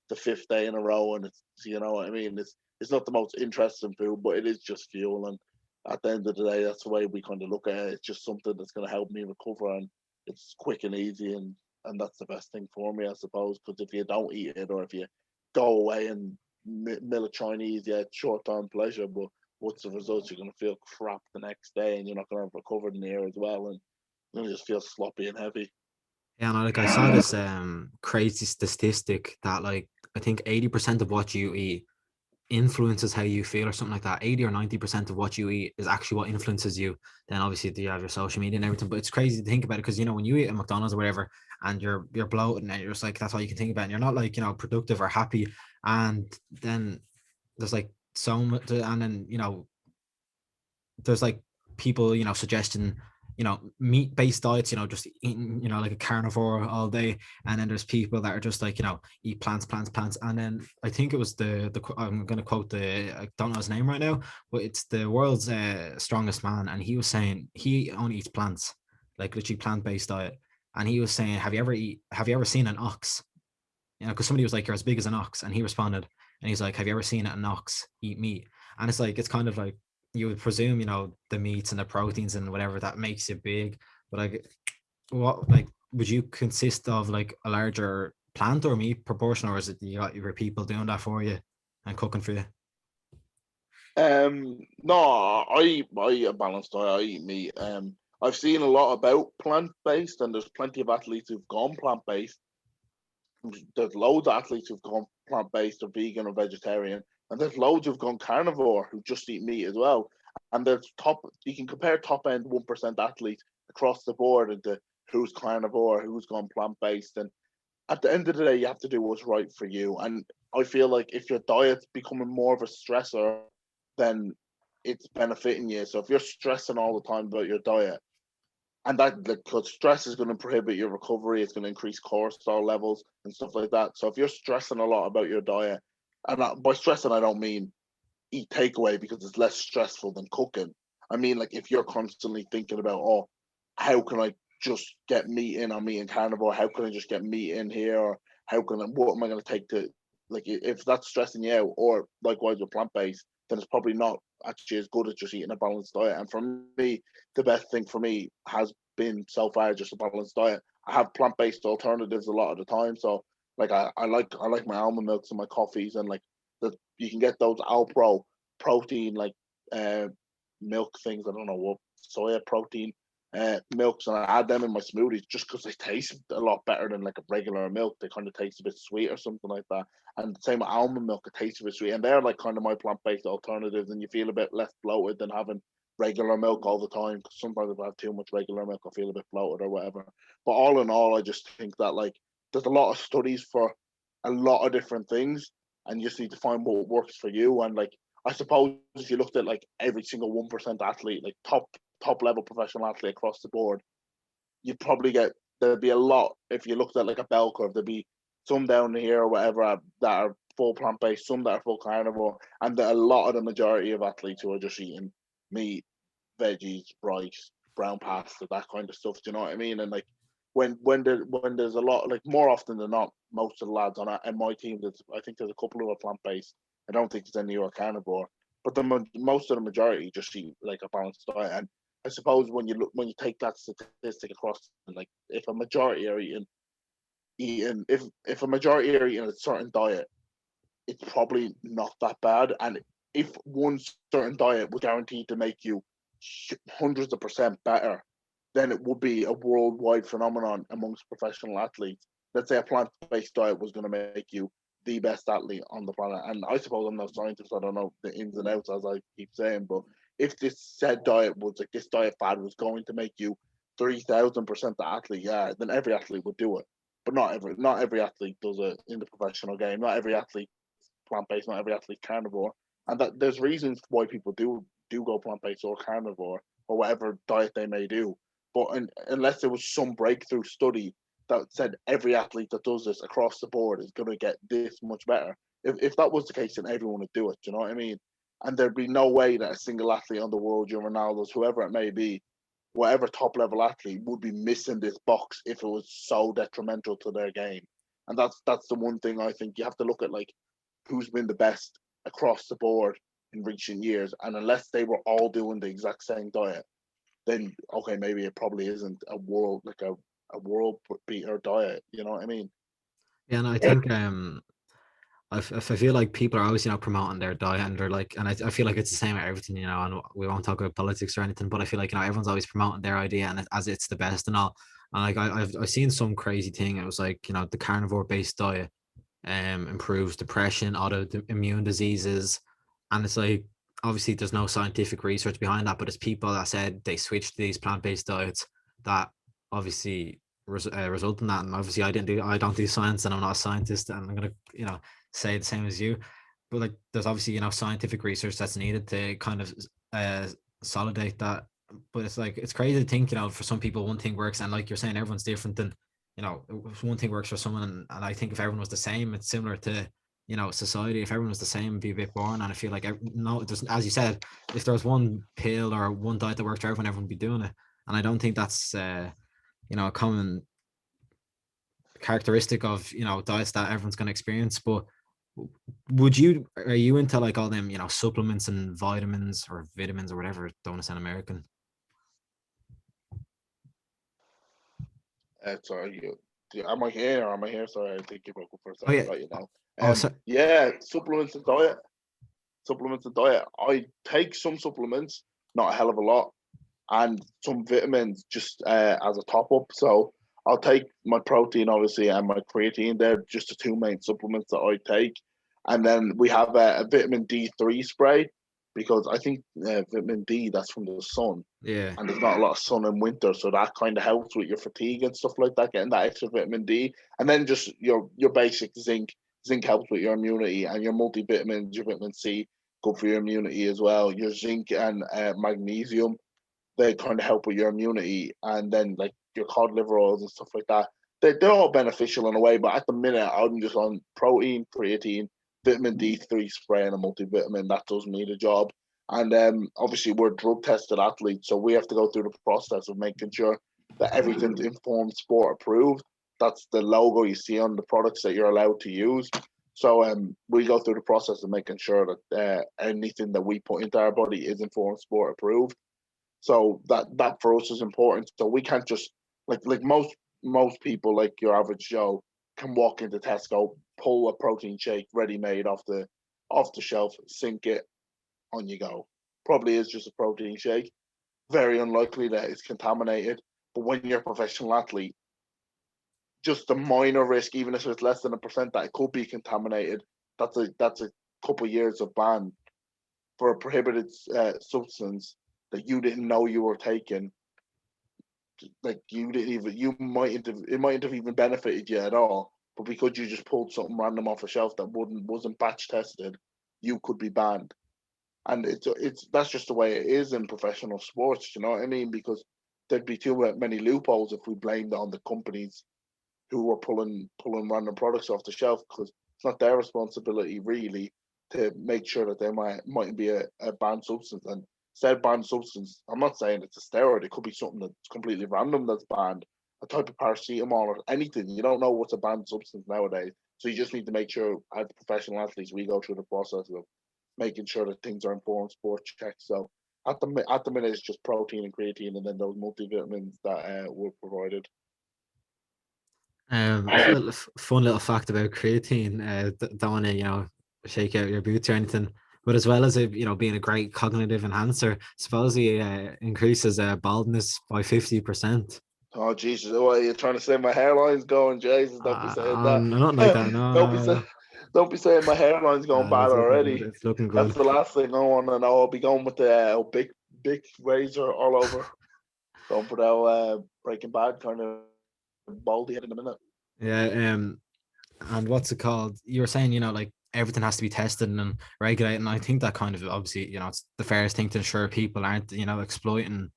the 5th day in a row, and it's, you know what I mean. It's not the most interesting food, but it is just fuel, and at the end of the day, that's the way we kind of look at it. It's just something that's going to help me recover, and it's quick and easy, and that's the best thing for me, I suppose. Because if you don't eat it, or if you go away and mill a Chinese, yeah, it's short-term pleasure, but what's the result? You're going to feel crap the next day, and you're not going to have recovered in the air as well, and you're going to just feel sloppy and heavy. Yeah, and like I saw this crazy statistic that like I think 80% of what you eat influences how you feel or something like that. 80 or 90% of what you eat is actually what influences you. Then obviously you have your social media and everything, but it's crazy to think about it because, you know, when you eat at McDonald's or whatever and you're bloated and you're just like, that's all you can think about and you're not like, you know, productive or happy. And then there's like so much, and then, you know, there's like people, you know, suggesting, you know, meat-based diets, you know, just eating, you know, like a carnivore all day. And then there's people that are just like, you know, eat plants, plants, plants. And then I think it was the I'm going to quote I don't know his name right now, but it's the world's strongest man. And he was saying he only eats plants, like literally plant-based diet. And he was saying, have you ever seen an ox? You know, because somebody was like, you're as big as an ox. And he responded, and he's like, have you ever seen an ox eat meat? And it's like, it's kind of like, you would presume, you know, the meats and the proteins and whatever that makes you big. But like, what, like, would you consist of like a larger plant or meat proportion, or is it you got your people doing that for you and cooking for you? No, I eat a balanced diet. I eat meat. I've seen a lot about plant based, and there's plenty of athletes who've gone plant based. There's loads of athletes who've gone plant based or vegan or vegetarian, and there's loads who've gone carnivore who just eat meat as well. And there's top. You can compare top end 1% athletes across the board into who's carnivore, who's gone plant based, and at the end of the day, you have to do what's right for you. And I feel like if your diet's becoming more of a stressor, then it's benefiting you. So if you're stressing all the time about your diet, and that because stress is going to prohibit your recovery, it's going to increase cortisol levels and stuff like that. So if you're stressing a lot about your diet, and by stressing I don't mean eat takeaway because it's less stressful than cooking. I mean like if you're constantly thinking about, oh, how can I just get meat in? I'm eating carnivore. How can I just get meat in here? Or what am I going to take to, like, if that's stressing you out, or likewise with plant based, then it's probably not actually as good as just eating a balanced diet. And for me, the best thing for me has been so far just a balanced diet. I have plant based alternatives a lot of the time. So like I like my almond milks and my coffees, and like that you can get those Alpro protein like uh milk things. I don't know what, soya protein milks, and I add them in my smoothies just because they taste a lot better than like a regular milk. They kind of taste a bit sweet or something like that. And the same with almond milk, it tastes a bit sweet. And they're like kind of my plant based alternatives, and you feel a bit less bloated than having regular milk all the time. Because sometimes if I have too much regular milk, I feel a bit bloated or whatever. But all in all, I just think that like there's a lot of studies for a lot of different things, and you just need to find what works for you. And like I suppose if you looked at like every single 1% athlete, like top level professional athlete across the board, you'd probably get, there'd be a lot. If you looked at like a bell curve, there'd be some down here or whatever that are full plant based, some that are full carnivore, and a lot of the majority of athletes who are just eating meat, veggies, rice, brown pasta, that kind of stuff. Do you know what I mean? And like when there's a lot, like more often than not, most of the lads on my team, I think there's a couple who are plant based. I don't think there's any who are carnivore, but most of the majority just eat like a balanced diet. And I suppose when you take that statistic across, like if a majority are eating if a majority are eating a certain diet, it's probably not that bad. And if one certain diet was guaranteed to make you hundreds of percent better, then it would be a worldwide phenomenon amongst professional athletes. Let's say a plant-based diet was going to make you the best athlete on the planet. And I suppose I'm no scientist, I don't know the ins and outs, as I keep saying, but if this said diet was like this diet fad was going to make you 3,000% the athlete, yeah, then every athlete would do it. But not every athlete does it in the professional game. Not every athlete plant based, not every athlete carnivore, and that there's reasons why people do go plant based or carnivore or whatever diet they may do. But unless there was some breakthrough study that said every athlete that does this across the board is going to get this much better, if that was the case, then everyone would do it. Do you know what I mean? And there'd be no way that a single athlete on the world, your Ronaldo's, whoever it may be, whatever top level athlete would be missing this box if it was so detrimental to their game. And that's the one thing I think you have to look at, like, who's been the best across the board in recent years. And unless they were all doing the exact same diet, then okay, maybe it probably isn't a world beater diet. You know what I mean? Yeah, and I think I feel like people are always, promoting their diet, and they're like, and I feel like it's the same with everything, and we won't talk about politics or anything, but I feel like, everyone's always promoting their idea and as it's the best and all. And like I've seen some crazy thing. It was like, the carnivore based diet improves depression, autoimmune diseases, and it's like, obviously there's no scientific research behind that, but it's people that said they switched to these plant-based diets that obviously result in that. And obviously I don't do science, and I'm not a scientist, and I'm gonna say the same as you, but like there's obviously scientific research that's needed to kind of solidate that. But it's like, it's crazy to think, for some people one thing works, and like you're saying, everyone's different, and if one thing works for someone, and I think if everyone was the same, it's similar to society. If everyone was the same, it'd be a bit boring. And I feel like no, there's, as you said, if there was one pill or one diet that worked for everyone would be doing it. And I don't think that's a common characteristic of diets that everyone's going to experience. But are you into like all them supplements and vitamins or whatever? Don't want to sound American. Sorry, am I here or am I here? Sorry, I think you broke up for a second. Oh yeah. Got you now. So, yeah, supplements and diet. I take some supplements, not a hell of a lot, and some vitamins just as a top up. So I'll take my protein, obviously, and my creatine. They're just the two main supplements that I take. And then we have a vitamin D3 spray, because I think vitamin D, that's from the sun. yeah. And there's not a lot of sun in winter, so that kind of helps with your fatigue and stuff like that, getting that extra vitamin D. And then just your basic zinc. Zinc helps with your immunity, and your multivitamins, your vitamin C, good for your immunity as well. Your zinc and magnesium, they kind of help with your immunity. And then like your cod liver oils and stuff like that, they're all beneficial in a way. But at the minute, I'm just on protein, creatine, vitamin D3 spray, and a multivitamin. That does me the job. And obviously, we're drug tested athletes, so we have to go through the process of making sure that everything's informed sport approved. That's the logo you see on the products that you're allowed to use. So we go through the process of making sure that anything that we put into our body is informed sport approved. So that for us is important. So we can't just like most people, like your average Joe, can walk into Tesco, pull a protein shake ready made off the shelf, sink it, on you go. Probably is just a protein shake. Very unlikely that it's contaminated. But when you're a professional athlete, just a minor risk, even if it's less than 1% that it could be contaminated, that's a couple of years of ban for a prohibited substance that you didn't know you were taking. Like it mightn't have even benefited you at all. But because you just pulled something random off a shelf that wasn't batch tested, you could be banned. And it's that's just the way it is in professional sports. You know what I mean? Because there'd be too many loopholes if we blamed it on the companies who were pulling random products off the shelf, because it's not their responsibility really to make sure that there mightn't be a banned substance. And said banned substance, I'm not saying it's a steroid. It could be something that's completely random that's banned, a type of paracetamol or anything. You don't know what's a banned substance nowadays. So you just need to make sure, as professional athletes, we go through the process of making sure that things are informed sports checks. So at the minute, it's just protein and creatine, and then those multivitamins that were provided. Fun little fact about creatine. Don't want to shake out your boots or anything, but as well as it being a great cognitive enhancer, supposedly increases baldness by 50%. Oh Jesus! What are you trying to say? My hairline's going. Jesus, don't be saying that. Not like that. No, don't be saying my hairline's going bad it's already. It's looking That's good. the last thing I want to know. I'll be going with the big razor all over. Going for that Breaking Bad kind of baldy head in a minute. Yeah. And what's it called? You were saying, like everything has to be tested and regulated, and I think that kind of obviously, it's the fairest thing to ensure people aren't, exploiting,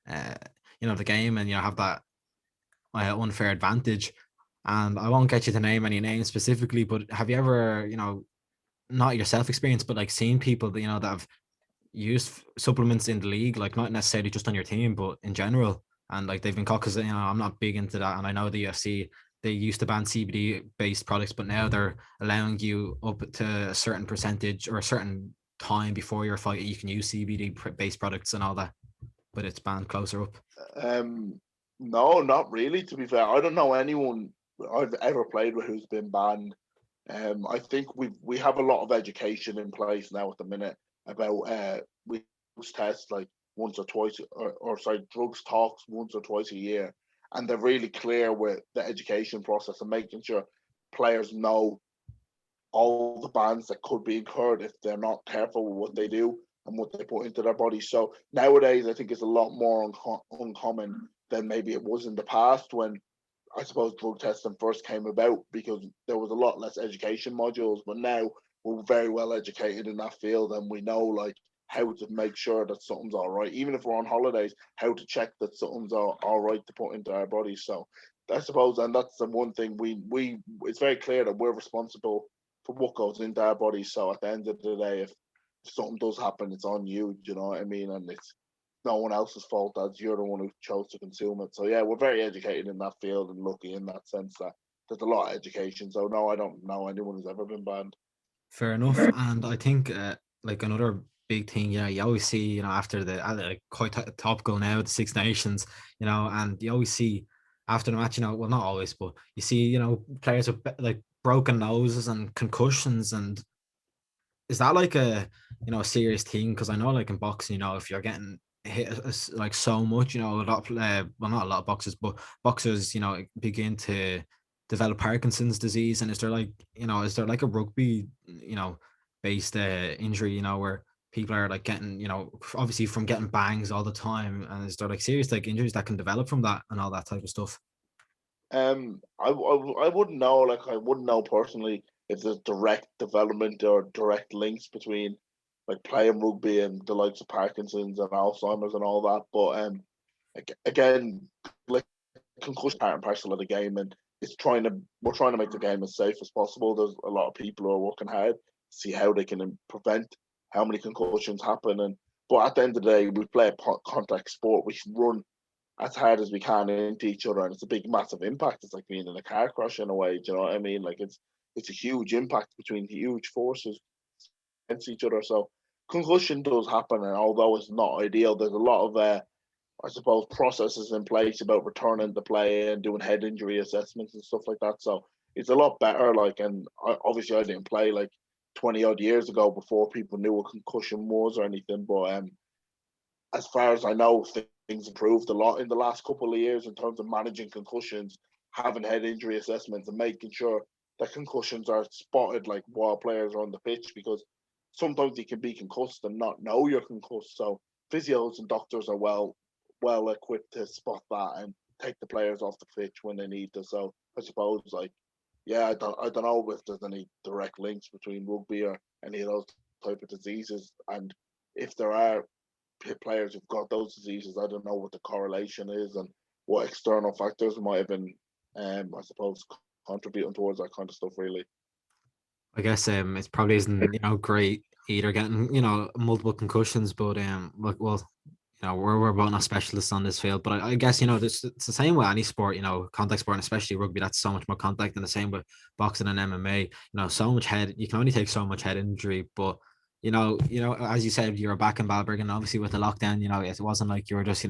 the game, and have that unfair advantage. And I won't get you to name any names specifically, but have you ever, not yourself experienced, but like seen people that that have used supplements in the league, like not necessarily just on your team, but in general. And like they've been caught because I'm not big into that, and I know the UFC they used to ban CBD based products, but now they're allowing you up to a certain percentage or a certain time before your fight you can use CBD based products and all that, but it's banned closer up. No, not really. To be fair, I don't know anyone I've ever played with who's been banned. I think we have a lot of education in place now at the minute about we test like once or twice, or sorry, drugs talks once or twice a year, and they're really clear with the education process and making sure players know all the bans that could be incurred if they're not careful with what they do and what they put into their bodies. So nowadays, I think it's a lot more uncommon than maybe it was in the past when I suppose drug testing first came about, because there was a lot less education modules. But now we're very well educated in that field, and we know like how to make sure that something's all right. Even if we're on holidays, how to check that something's all right to put into our bodies. So I suppose, and that's the one thing we it's very clear that we're responsible for what goes into our bodies. So at the end of the day, if something does happen, it's on you. Do you know what I mean? And it's no one else's fault as you're the one who chose to consume it. So yeah, we're very educated in that field and lucky in that sense that there's a lot of education. So no, I don't know anyone who's ever been banned. Fair enough. And I think like another big thing, you always see, after the like quite topical now, the Six Nations, and you always see after the match, well, not always, but you see, players with like broken noses and concussions. And is that like a serious thing? Because I know like in boxing, if you're getting hit like so much, a lot well, not a lot of boxers, but boxers, begin to develop Parkinson's disease. And is there like, is there like a rugby, based injury, where people are like getting, obviously from getting bangs all the time, and is there like serious like injuries that can develop from that and all that type of stuff? I wouldn't know. Like I wouldn't know personally if there's direct development or direct links between like playing rugby and the likes of Parkinson's and Alzheimer's and all that. But again, like concussion part and parcel of the game, and we're trying to make the game as safe as possible. There's a lot of people who are working hard to see how they can prevent how many concussions happen. And but at the end of the day, we play a contact sport. We should run as hard as we can into each other, and it's a big, massive impact. It's like being in a car crash in a way. Do you know what I mean? Like it's a huge impact between huge forces against each other. So concussion does happen, and although it's not ideal, there's a lot of I suppose processes in place about returning to play and doing head injury assessments and stuff like that. So it's a lot better. Like, and obviously I didn't play like 20 odd years ago before people knew what concussion was or anything. But as far as I know, things improved a lot in the last couple of years in terms of managing concussions, having head injury assessments, and making sure that concussions are spotted like while players are on the pitch, because sometimes you can be concussed and not know you're concussed. So physios and doctors are well equipped to spot that and take the players off the pitch when they need to. So I suppose like yeah, I don't know if there's any direct links between rugby or any of those type of diseases, and if there are players who've got those diseases, I don't know what the correlation is and what external factors might have been, I suppose, contributing towards that kind of stuff. Really, I guess it probably isn't great either getting multiple concussions, but well, we're both not specialists on this field, but I guess it's the same with any sport, contact sport, and especially rugby. That's so much more contact, and the same with boxing and MMA. So much head. You can only take so much head injury, but as you said, you were back in Balberg, and obviously with the lockdown, it wasn't like you were just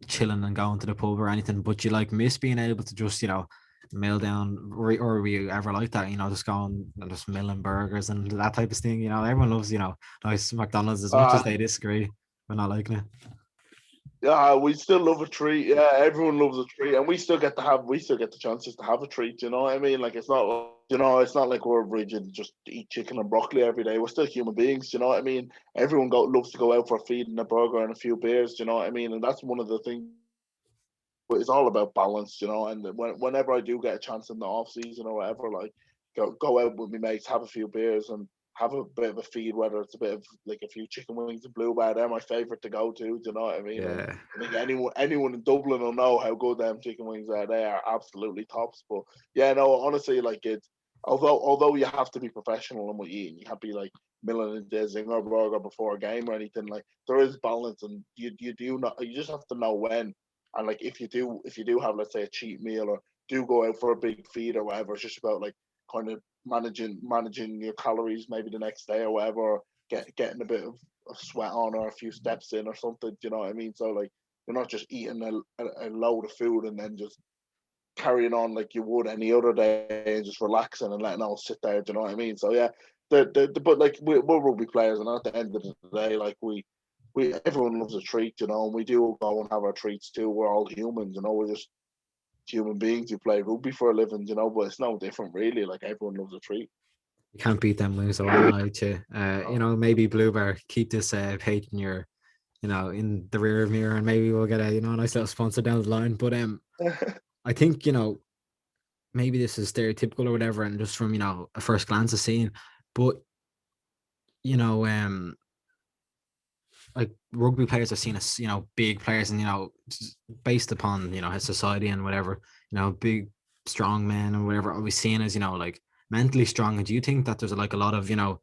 chilling and going to the pub or anything. But you like miss being able to just mill down, or were you ever like that? Just going and just milling burgers and that type of thing. Everyone loves nice McDonald's as much as they disagree. We're not liking it. Yeah, we still love a treat. Yeah, everyone loves a treat, and we still get the chances to have a treat. You know what I mean? Like it's not, it's not like we're rigid, just eat chicken and broccoli every day. We're still human beings. You know what I mean? Everyone loves to go out for a feed and a burger and a few beers. You know what I mean? And that's one of the things. But it's all about balance, And whenever I do get a chance in the off season or whatever, like go out with my mates, have a few beers, and have a bit of a feed, whether it's a bit of like a few chicken wings and blue bar. They're my favorite to go to. Do you know what I mean? Yeah. And I think anyone in Dublin will know how good them chicken wings are. They are absolutely tops. But yeah, no, honestly, like it's although you have to be professional in what you eat, and you can't be like milling into a zinger burger before a game or anything. Like there is balance, and you do not. You just have to know when. And like if you do have, let's say, a cheat meal or do go out for a big feed or whatever, it's just about like kind of managing your calories maybe the next day or whatever, or getting a bit of sweat on or a few steps in or something. Do you know what I mean? So like you're not just eating a load of food and then just carrying on like you would any other day and just relaxing and letting all sit there. Do you know what I mean? So yeah, but like we're rugby players, and at the end of the day, like we everyone loves a treat, you know, and we do go and have our treats too. We're all humans, you know. We're just human beings who play rugby for a living, you know. But it's no different, really. Like everyone loves a treat. You can't beat them wings, so I'll lie to you. You Oh. know, maybe Blue Bar, keep this page in your, you know, in the rear mirror, and maybe we'll get a, you know, a nice little sponsor down the line. But I think, you know, maybe this is stereotypical or whatever, and just from, you know, a first glance of seeing, but you know, like rugby players are seen as, you know, big players, and you know, based upon, you know, his society and whatever, you know, big strong men and whatever, are we seen as, you know, like mentally strong? And do you think that there's like a lot of, you know,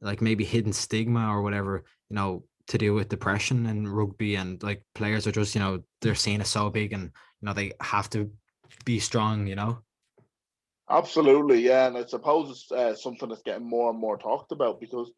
like maybe hidden stigma or whatever, you know, to do with depression and rugby, and like players are just, you know, they're seen as so big, and you know they have to be strong, you know? Absolutely, yeah, and I suppose it's something that's getting more and more talked about because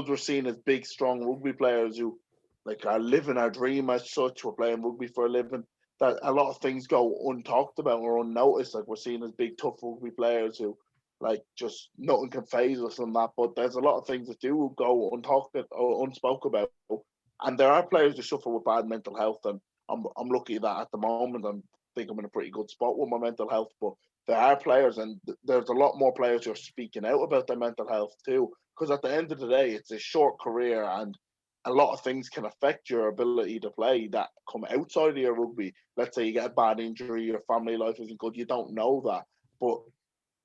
we're seen as big, strong rugby players who like are living our dream as such. We're playing rugby for a living. That a lot of things go untalked about or unnoticed. Like we're seen as big, tough rugby players who like just nothing can phase us and that. But there's a lot of things that do go untalked or unspoke about, and there are players who suffer with bad mental health, and I'm lucky that at the moment I think I'm in a pretty good spot with my mental health, but there are players, and there's a lot more players who are speaking out about their mental health too. Because at the end of the day, it's a short career, and a lot of things can affect your ability to play that come outside of your rugby. Let's say you get a bad injury, your family life isn't good. You don't know that, but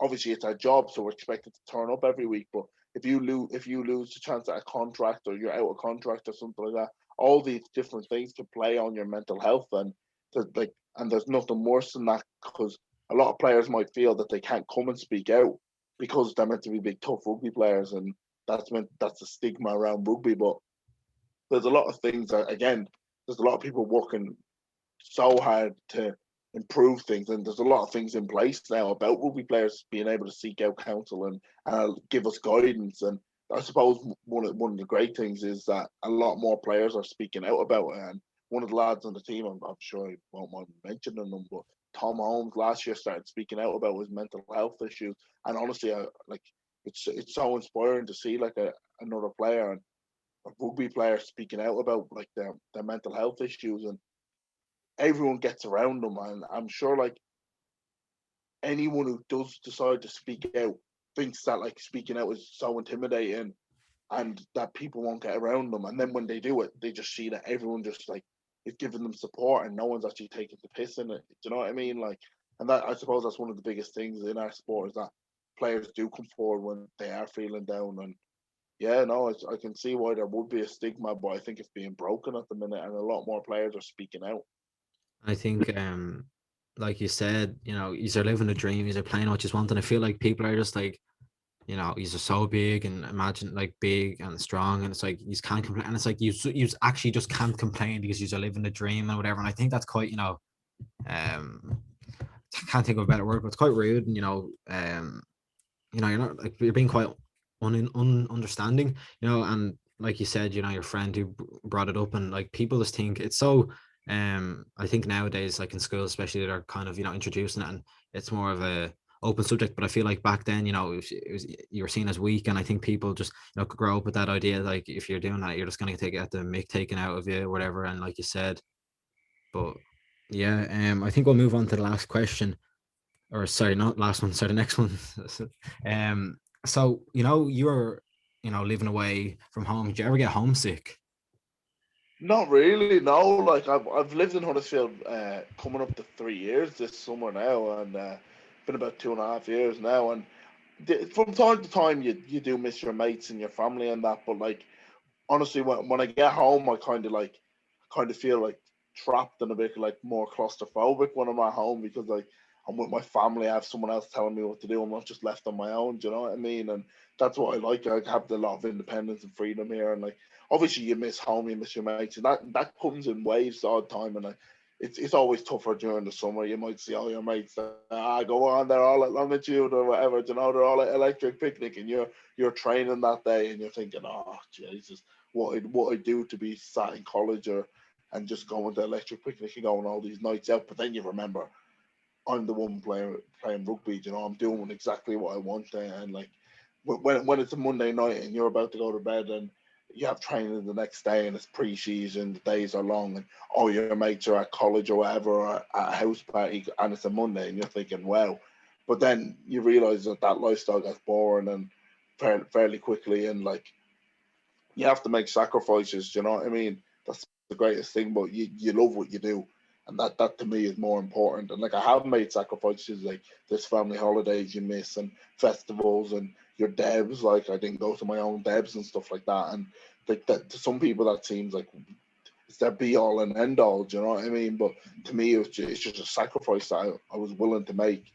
obviously it's our job, so we're expected to turn up every week. But if you lose the chance at a contract, or you're out of contract or something like that, all these different things can play on your mental health, and there's nothing worse than that, because a lot of players might feel that they can't come and speak out because they're meant to be big tough rugby players, and that's a stigma around rugby. But there's a lot of things that, again, there's a lot of people working so hard to improve things, and there's a lot of things in place now about rugby players being able to seek out counsel and give us guidance. And I suppose one of the great things is that a lot more players are speaking out about it. And one of the lads on the team, I'm sure I won't mind mentioning them, but Tom Holmes last year started speaking out about his mental health issues. And honestly, like it's so inspiring to see like another player, and a rugby player, speaking out about like their mental health issues, and everyone gets around them. And I'm sure like anyone who does decide to speak out thinks that like speaking out is so intimidating and that people won't get around them. And then when they do it, they just see that everyone just like is giving them support and no one's actually taking the piss in it. Do you know what I mean? Like, and that, I suppose that's one of the biggest things in our sport, is that players do come forward when they are feeling down. And yeah, no, I can see why there would be a stigma, but I think it's being broken at the minute, and a lot more players are speaking out. I think like you said, you know, you're living a dream, you're playing what you want, and I feel like people are just like, you know, he's just so big, and imagine like big and strong, and it's like you can't complain, and it's like you actually just can't complain because you're living a dream and whatever. And I think that's quite, you know, um I can't think of a better word, but it's quite rude. And you know, you're not like, you're being quite understanding, you know. And like you said, you know, your friend who brought it up, and like people just think it's so I think nowadays, like in school especially, they're kind of, you know, introducing it, and it's more of a open subject. But I feel like back then, you know, you were seen as weak, and I think people just, you know, could grow up with that idea, like if you're doing that, you're just going to get the mick taken out of you or whatever. And like you said, but yeah, I think we'll move on to the last question, or sorry, not last one, sorry, the next one. um, so you know, you were, you know, living away from home. Did you ever get homesick? Not really, no. Like I've lived in Huddersfield coming up to 3 years this summer now, and been about 2.5 years now. And from time to time, you do miss your mates and your family and that. But like honestly, when I get home, I kind of feel like trapped and a bit like more claustrophobic when I'm at home, because like I'm with my family. I have someone else telling me what to do. I'm not just left on my own. Do you know what I mean? And that's what I like. I have a lot of independence and freedom here, and like obviously you miss home, you miss your mates, and that comes in waves all the time. And it's always tougher during the summer. You might see all your mates that go on, they're all at longitude or whatever, you know, they're all at electric picnic, and you're training that day, and you're thinking, oh Jesus, what I do to be sat in college or and just going to electric picnic and going all these nights out. But then you remember, I'm the one playing rugby. You know, I'm doing exactly what I want, and like when it's a Monday night and you're about to go to bed and you have training the next day and it's pre-season, the days are long, and all your mates are at college or whatever, or at a house party, and it's a Monday, and you're thinking, wow. But then you realize that lifestyle gets boring and fairly quickly, and like you have to make sacrifices. You know what I mean? That's the greatest thing. But you love what you do, and that to me is more important. And like I have made sacrifices, like there's family holidays you miss and festivals and your debs. Like I didn't go to my own debs and stuff like that. And like that to some people that seems like it's their be all and end all. Do you know what I mean? But to me, it's just a sacrifice that I was willing to make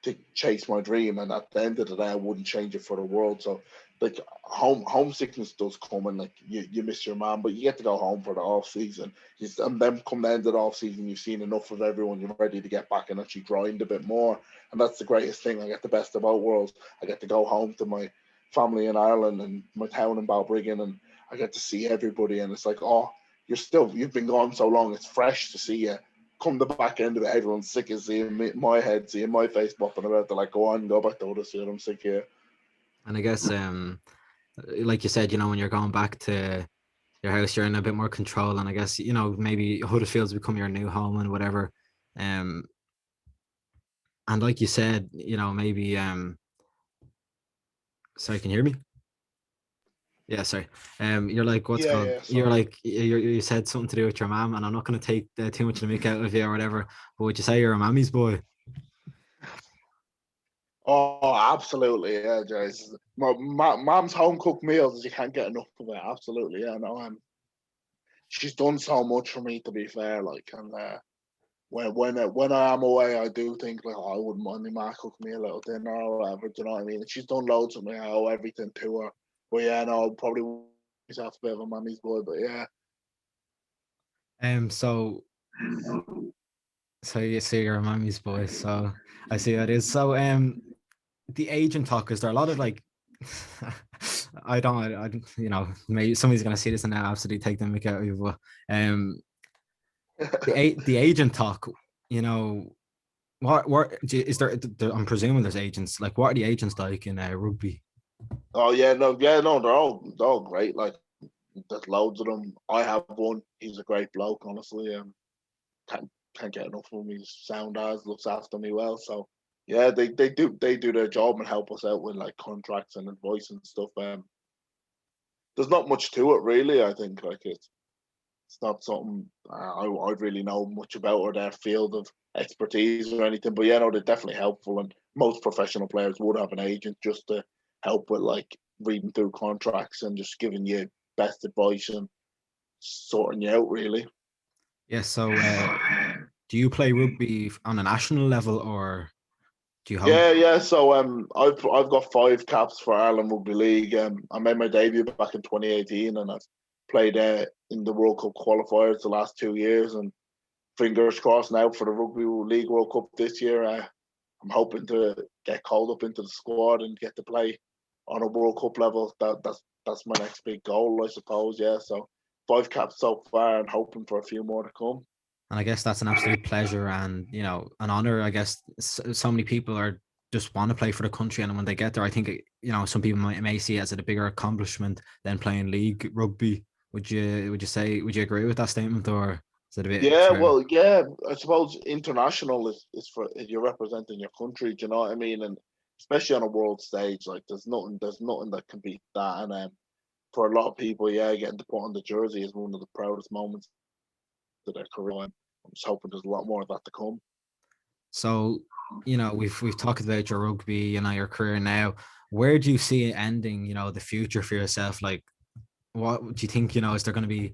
to chase my dream, and at the end of the day I wouldn't change it for the world. So like homesickness does come, and like you miss your mom, but you get to go home for the off season. And then come the end of the off season, you've seen enough of everyone, you're ready to get back and actually grind a bit more. And that's the greatest thing. I get the best of both worlds. I get to go home to my family in Ireland and my town in Balbriggan, and I get to see everybody, and it's like, oh, you've been gone so long, it's fresh to see you. Come the back end of it, everyone's sick of seeing my head, seeing my face bopping about. They're like, go on, go back to Huddersfield, I'm sick here. And I guess like you said, when you're going back to your house, you're in a bit more control, and I guess maybe Huddersfield's become your new home and whatever. Um, and like you said, maybe sorry, can you hear me? Yeah, sorry. You're like, what's Yeah, called? yeah, You're sorry. like, you said something to do with your mom, and I'm not going to take too much of the mick out of you or whatever. But would you say you're a mammy's boy? Oh, absolutely, yeah, Jace. My mom's home cooked meals, you can't get enough of it. Absolutely, yeah, no, she's done so much for me, to be fair. Like, and when I am away, I do think like, oh, I wouldn't mind my ma cook me a little dinner or whatever. Do you know what I mean? And she's done loads for me. I owe everything to her. But yeah, no, probably myself a bit of a mommy's boy. But yeah, So you say you're a mammy's boy. So I see how it is. So the agent talk, is there a lot of like I maybe somebody's gonna see this and now absolutely take the mick out of you, but the agent talk, you know, what is there? I'm presuming there's agents. Like, what are the agents like in rugby? oh yeah, no, they're all great. Like, there's loads of them. I have one. He's a great bloke, honestly. Can't can't get enough of him. He's sound as looks after me well. So yeah, they do their job and help us out with like contracts and advice and stuff. There's not much to it really. I think like it's not something I'd really know much about or their field of expertise or anything. But yeah, no, they're definitely helpful, and most professional players would have an agent just to help with like reading through contracts and just giving you best advice and sorting you out really. Yeah. So, do you play rugby on a national level, or do you hold? Yeah. So I've got 5 caps for Ireland Rugby League. I made my debut back in 2018, and I've played in the World Cup qualifiers the last 2 years. And fingers crossed now for the Rugby League World Cup this year. I'm hoping to get called up into the squad and get to play on a World Cup level. That's my next big goal, I suppose. Yeah. So 5 caps so far, and hoping for a few more to come. And I guess that's an absolute pleasure and an honor. I guess so many people are just want to play for the country, and when they get there, I think some people may see it as a bigger accomplishment than playing league rugby. Would you agree with that statement, or is it a bit Yeah, fair? well, yeah, I suppose international is for you're representing your country. Do you know what I mean? And especially on a world stage, like there's nothing that can beat that. And for a lot of people, yeah, getting to put on the jersey is one of the proudest moments of their career. I'm just hoping there's a lot more of that to come. So, we've talked about your rugby, your career now. Where do you see it ending? The future for yourself. Like, what do you think? Is there going to be?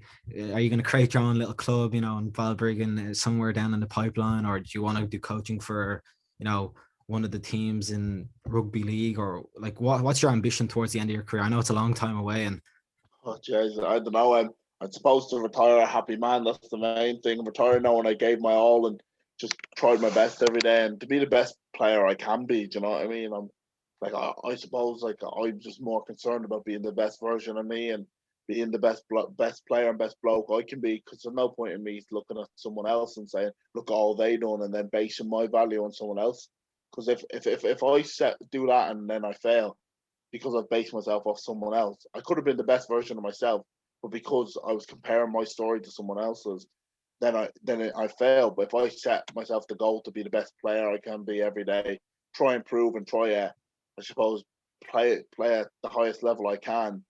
Are you going to create your own little club? In Balbriggan, somewhere down in the pipeline, or do you want to do coaching for? You know, one of the teams in rugby league, or like what's your ambition towards the end of your career? I know it's a long time away, and Oh, jeez, I don't know. I'm supposed to retire a happy man. That's the main thing. I'm retiring now, and I gave my all and just tried my best every day, and to be the best player I can be. Do you know what I mean? I'm like, I suppose, like, I'm just more concerned about being the best version of me and being the best player and best bloke I can be. Because there's no point in me looking at someone else and saying, "Look, all they done," and then basing my value on someone else. Because if I do that and then I fail because I've based myself off someone else, I could have been the best version of myself, but because I was comparing my story to someone else's, I failed. But if I set myself the goal to be the best player I can be every day, try and prove and try, I suppose, play at the highest level I can,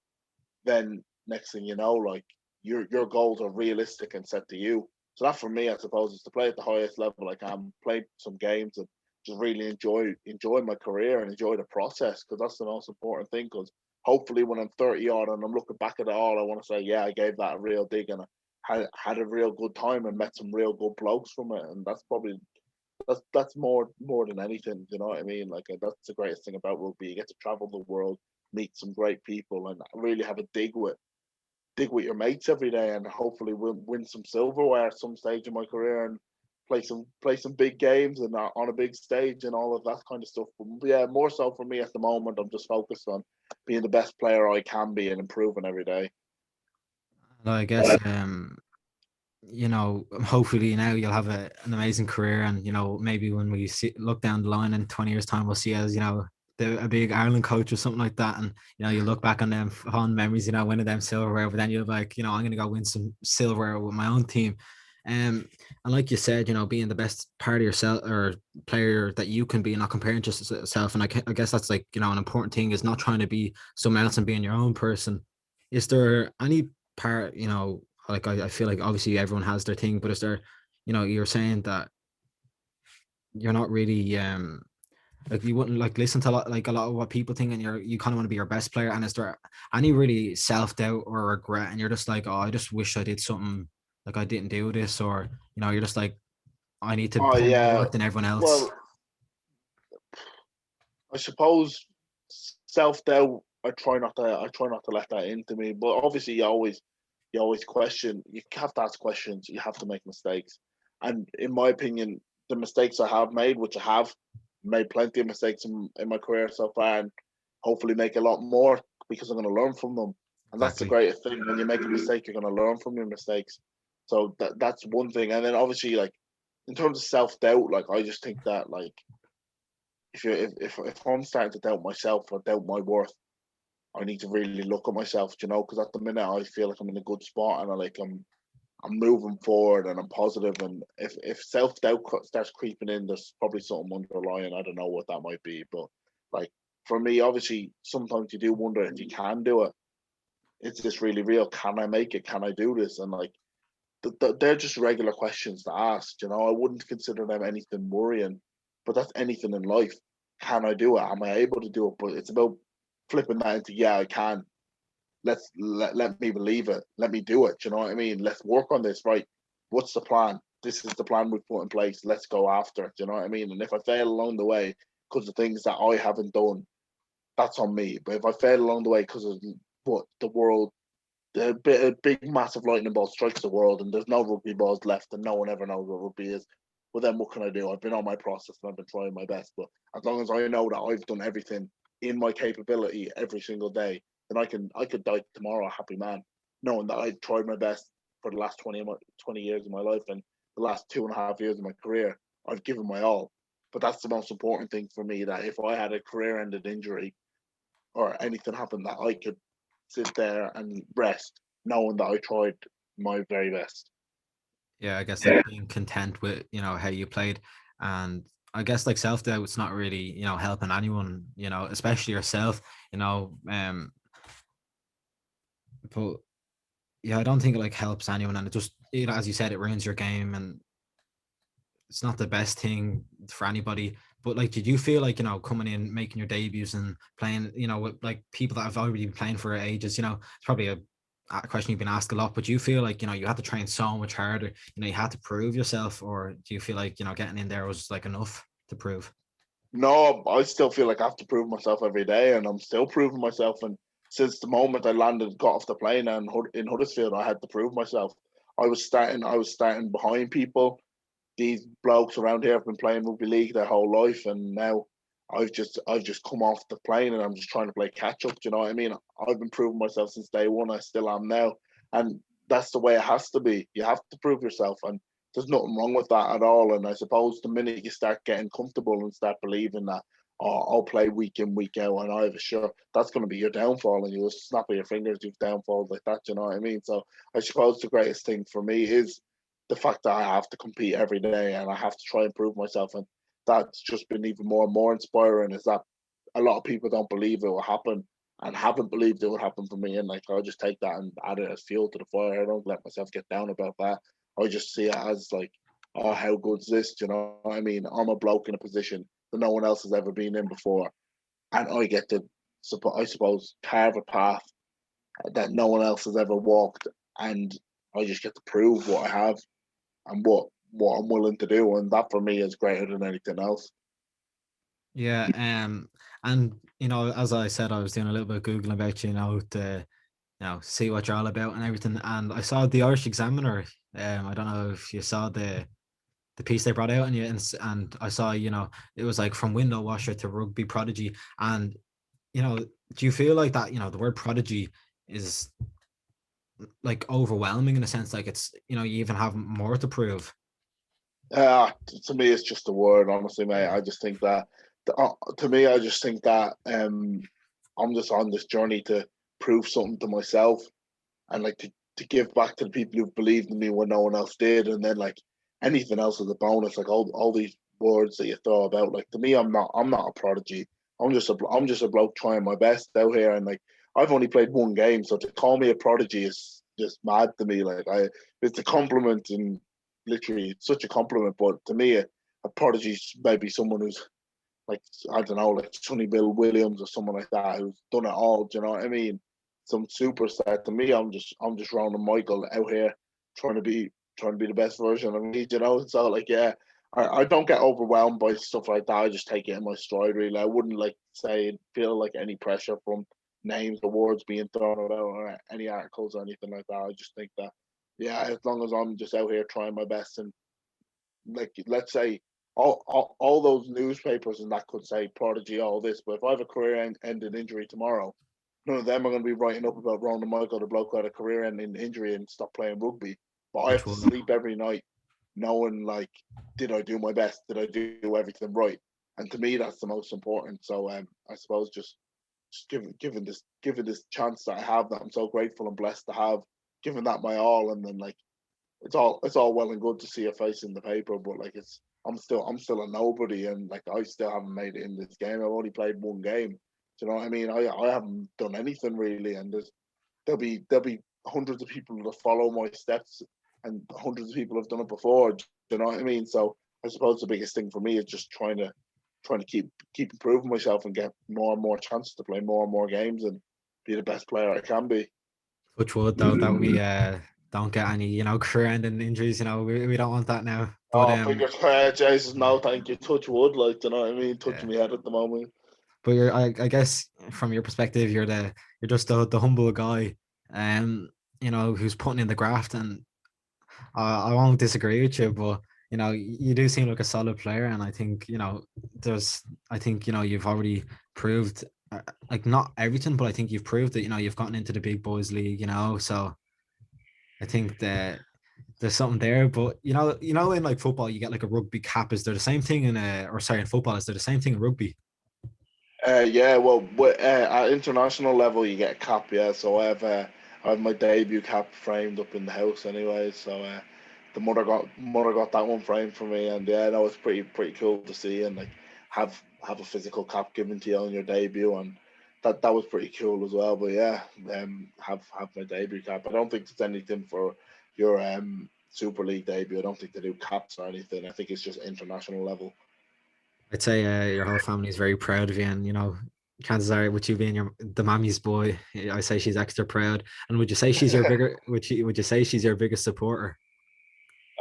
then next thing you know, like, your goals are realistic and set to you. So that for me, I suppose, is to play at the highest level I can, play some games, and just really enjoy my career and enjoy the process, because that's the most important thing. Because hopefully, when I'm 30 odd and I'm looking back at it all, I want to say, yeah, I gave that a real dig, and I had a real good time and met some real good blokes from it. And that's probably that's more than anything. You know what I mean? Like, that's the greatest thing about rugby. You get to travel the world, meet some great people, and really have a dig with your mates every day, and hopefully win some silverware at some stage in my career, and play some big games and on a big stage and all of that kind of stuff. But yeah, more so for me at the moment, I'm just focused on being the best player I can be and improving every day. I guess hopefully now you'll have an amazing career, and maybe when we look down the line in 20 years time, we'll see as a big Ireland coach or something like that, and you look back on them fond memories, winning them silverware, but then you're like, I'm gonna go win some silverware with my own team. And like you said, being the best part of yourself or player that you can be, not comparing just yourself. And I guess that's like, an important thing, is not trying to be someone else and being your own person. Is there any part, like I feel like obviously everyone has their thing, but is there, you're saying that you're not really like you wouldn't like listen to a lot of what people think, and you kind of want to be your best player. And is there any really self-doubt or regret, and you're just like, oh, I just wish I did something, like I didn't do this, or you're just like, I need to Oh put more yeah, work than everyone else? well, I suppose self doubt. I try not to let that into me. But obviously, you always question. You have to ask questions. You have to make mistakes. And in my opinion, the mistakes I have made, which I have made plenty of mistakes in my career so far, and hopefully make a lot more, because I'm going to learn from them. And that's the Exactly. greatest thing. When you make a mistake, you're going to learn from your mistakes. So that's one thing. And then obviously, like, in terms of self doubt, like, I just think that, like, if I'm starting to doubt myself or doubt my worth, I need to really look at myself, because at the minute I feel like I'm in a good spot, and I'm moving forward and I'm positive. And if self doubt starts creeping in, there's probably something underlying. I don't know what that might be, but, like, for me, obviously, sometimes you do wonder if you can do it. Is this really real? Can I make it? Can I do this? And, like, they're just regular questions to ask. I wouldn't consider them anything worrying, but that's anything in life. Can I do it? Am I able to do it? But it's about flipping that into, yeah, I can. Let me believe it. Let me do it. You know what I mean? Let's work on this. Right? What's the plan? This is the plan we've put in place. Let's go after it. You know what I mean? And if I fail along the way because of things that I haven't done, that's on me. But if I fail along the way because of what the world, a big massive lightning bolt strikes the world, and there's no rugby balls left, and no one ever knows what rugby is. Well, then what can I do? I've been on my process and I've been trying my best. But as long as I know that I've done everything in my capability every single day, then I could die tomorrow a happy man, knowing that I tried my best for the last 20 years of my life, and the last 2.5 years of my career, I've given my all. But that's the most important thing for me, that if I had a career-ended injury or anything happened, that I could sit there and rest, knowing that I tried my very best. Yeah, I guess like being content with how you played. And I guess like self-doubt, it's not really helping anyone, especially yourself. you know um but yeah, I don't think it like helps anyone, and it just, as you said, it ruins your game, and it's not the best thing for anybody. But like, did you feel like, coming in, making your debuts and playing, with like people that have already been playing for ages, it's probably a question you've been asked a lot, but do you feel like, you had to train so much harder, you had to prove yourself, or do you feel like, getting in there was like enough to prove? No, I still feel like I have to prove myself every day, and I'm still proving myself. And since the moment I got off the plane and in Huddersfield, I had to prove myself. I was starting behind people. These blokes around here have been playing rugby league their whole life, and now I've just come off the plane and I'm just trying to play catch up. Do you know what I mean? I've been proving myself since day one. I still am now, and that's the way it has to be. You have to prove yourself, and there's nothing wrong with that at all. And I suppose the minute you start getting comfortable and start believing that, oh, I'll play week in, week out, and I have a sure, that's going to be your downfall, and you'll snap of your fingers, you've downfalls like that. You know what I mean? So I suppose the greatest thing for me is the fact that I have to compete every day and I have to try and prove myself. And that's just been even more and more inspiring, is that a lot of people don't believe it will happen and haven't believed it would happen for me. And like, I'll just take that and add it as fuel to the fire. I don't let myself get down about that. I just see it as like, oh, how good's this? Do you know what I mean? I'm a bloke in a position that no one else has ever been in before. And I get to, I suppose, carve a path that no one else has ever walked. And I just get to prove what I have and what I'm willing to do. And that for me is greater than anything else. Yeah, and as I said, I was doing a little bit of Googling about you, to see what you're all about and everything. And I saw the Irish Examiner. I don't know if you saw the piece they brought out, and I saw, it was like from window washer to rugby prodigy. And do you feel like that, the word prodigy is like overwhelming in a sense, like it's, you even have more to prove? To me, it's just a word, honestly, mate. I just think that, to me, I just think that I'm just on this journey to prove something to myself, and like to give back to the people who've believed in me when no one else did. And then like anything else is a bonus. Like all these words that you throw about, like to me, I'm not a prodigy. I'm just a bloke trying my best out here. And like, I've only played one game, so to call me a prodigy is just mad to me. Like, it's a compliment, and literally it's such a compliment. But to me, a prodigy is maybe someone who's like, I don't know, like Sonny Bill Williams or someone like that, who's done it all. Do you know what I mean? Some superstar. To me, I'm just Ronan Michael out here trying to be the best version of me. You know, so like, yeah, I don't get overwhelmed by stuff like that. I just take it in my stride. Really, I wouldn't like feel like any pressure from names or words being thrown about or any articles or anything like that. I just think that, yeah, as long as I'm just out here trying my best, and like, let's say all those newspapers and that could say Prodigy, all this, but if I have a career-ending injury tomorrow, none of them are going to be writing up about Ronan Michael, the bloke who had a career-ending injury and stopped playing rugby. But I Which have to one? sleep every night knowing, like, did I do my best? Did I do everything right? And to me, that's the most important. So I suppose just given this chance that I have, that I'm so grateful and blessed to have, given that my all, and then like, it's all well and good to see a face in the paper, but like, I'm still a nobody, and like, I still haven't made it in this game. I've only played one game. Do you know what I mean? I haven't done anything really, and there'll be hundreds of people that follow my steps, and hundreds of people have done it before. Do you know what I mean? So I suppose the biggest thing for me is just trying to keep improving myself and get more and more chances to play more and more games and be the best player I can be. Which would, though, that we don't get any, career ending injuries. We don't want that now. But Oh, fingers crossed, Jesus, no, thank you. Touch wood, like, do you know what I mean? Touch yeah. me head at the moment. But I guess from your perspective, you're just the humble guy, who's putting in the graft. And I won't disagree with you, but you do seem like a solid player, and I think you've already proved, like, not everything, but I think you've proved that you've gotten into the big boys league. So I think that there's something there. But in like football, you get like a rugby cap. Is there the same thing in football? Is there the same thing in rugby? Yeah, well, at international level, you get a cap, yeah. So I have my debut cap framed up in the house anyway. So the mother got that one framed for me, and yeah, that was pretty cool to see, and like, have a physical cap given to you on your debut, and that was pretty cool as well. But yeah, have my debut cap. I don't think there's anything for your Super League debut. I don't think they do caps or anything. I think it's just international level. I'd say your whole family is very proud of you, and chances are, with you being the mommy's boy, I say she's extra proud. And would you say she's your bigger? Would you say she's your biggest supporter?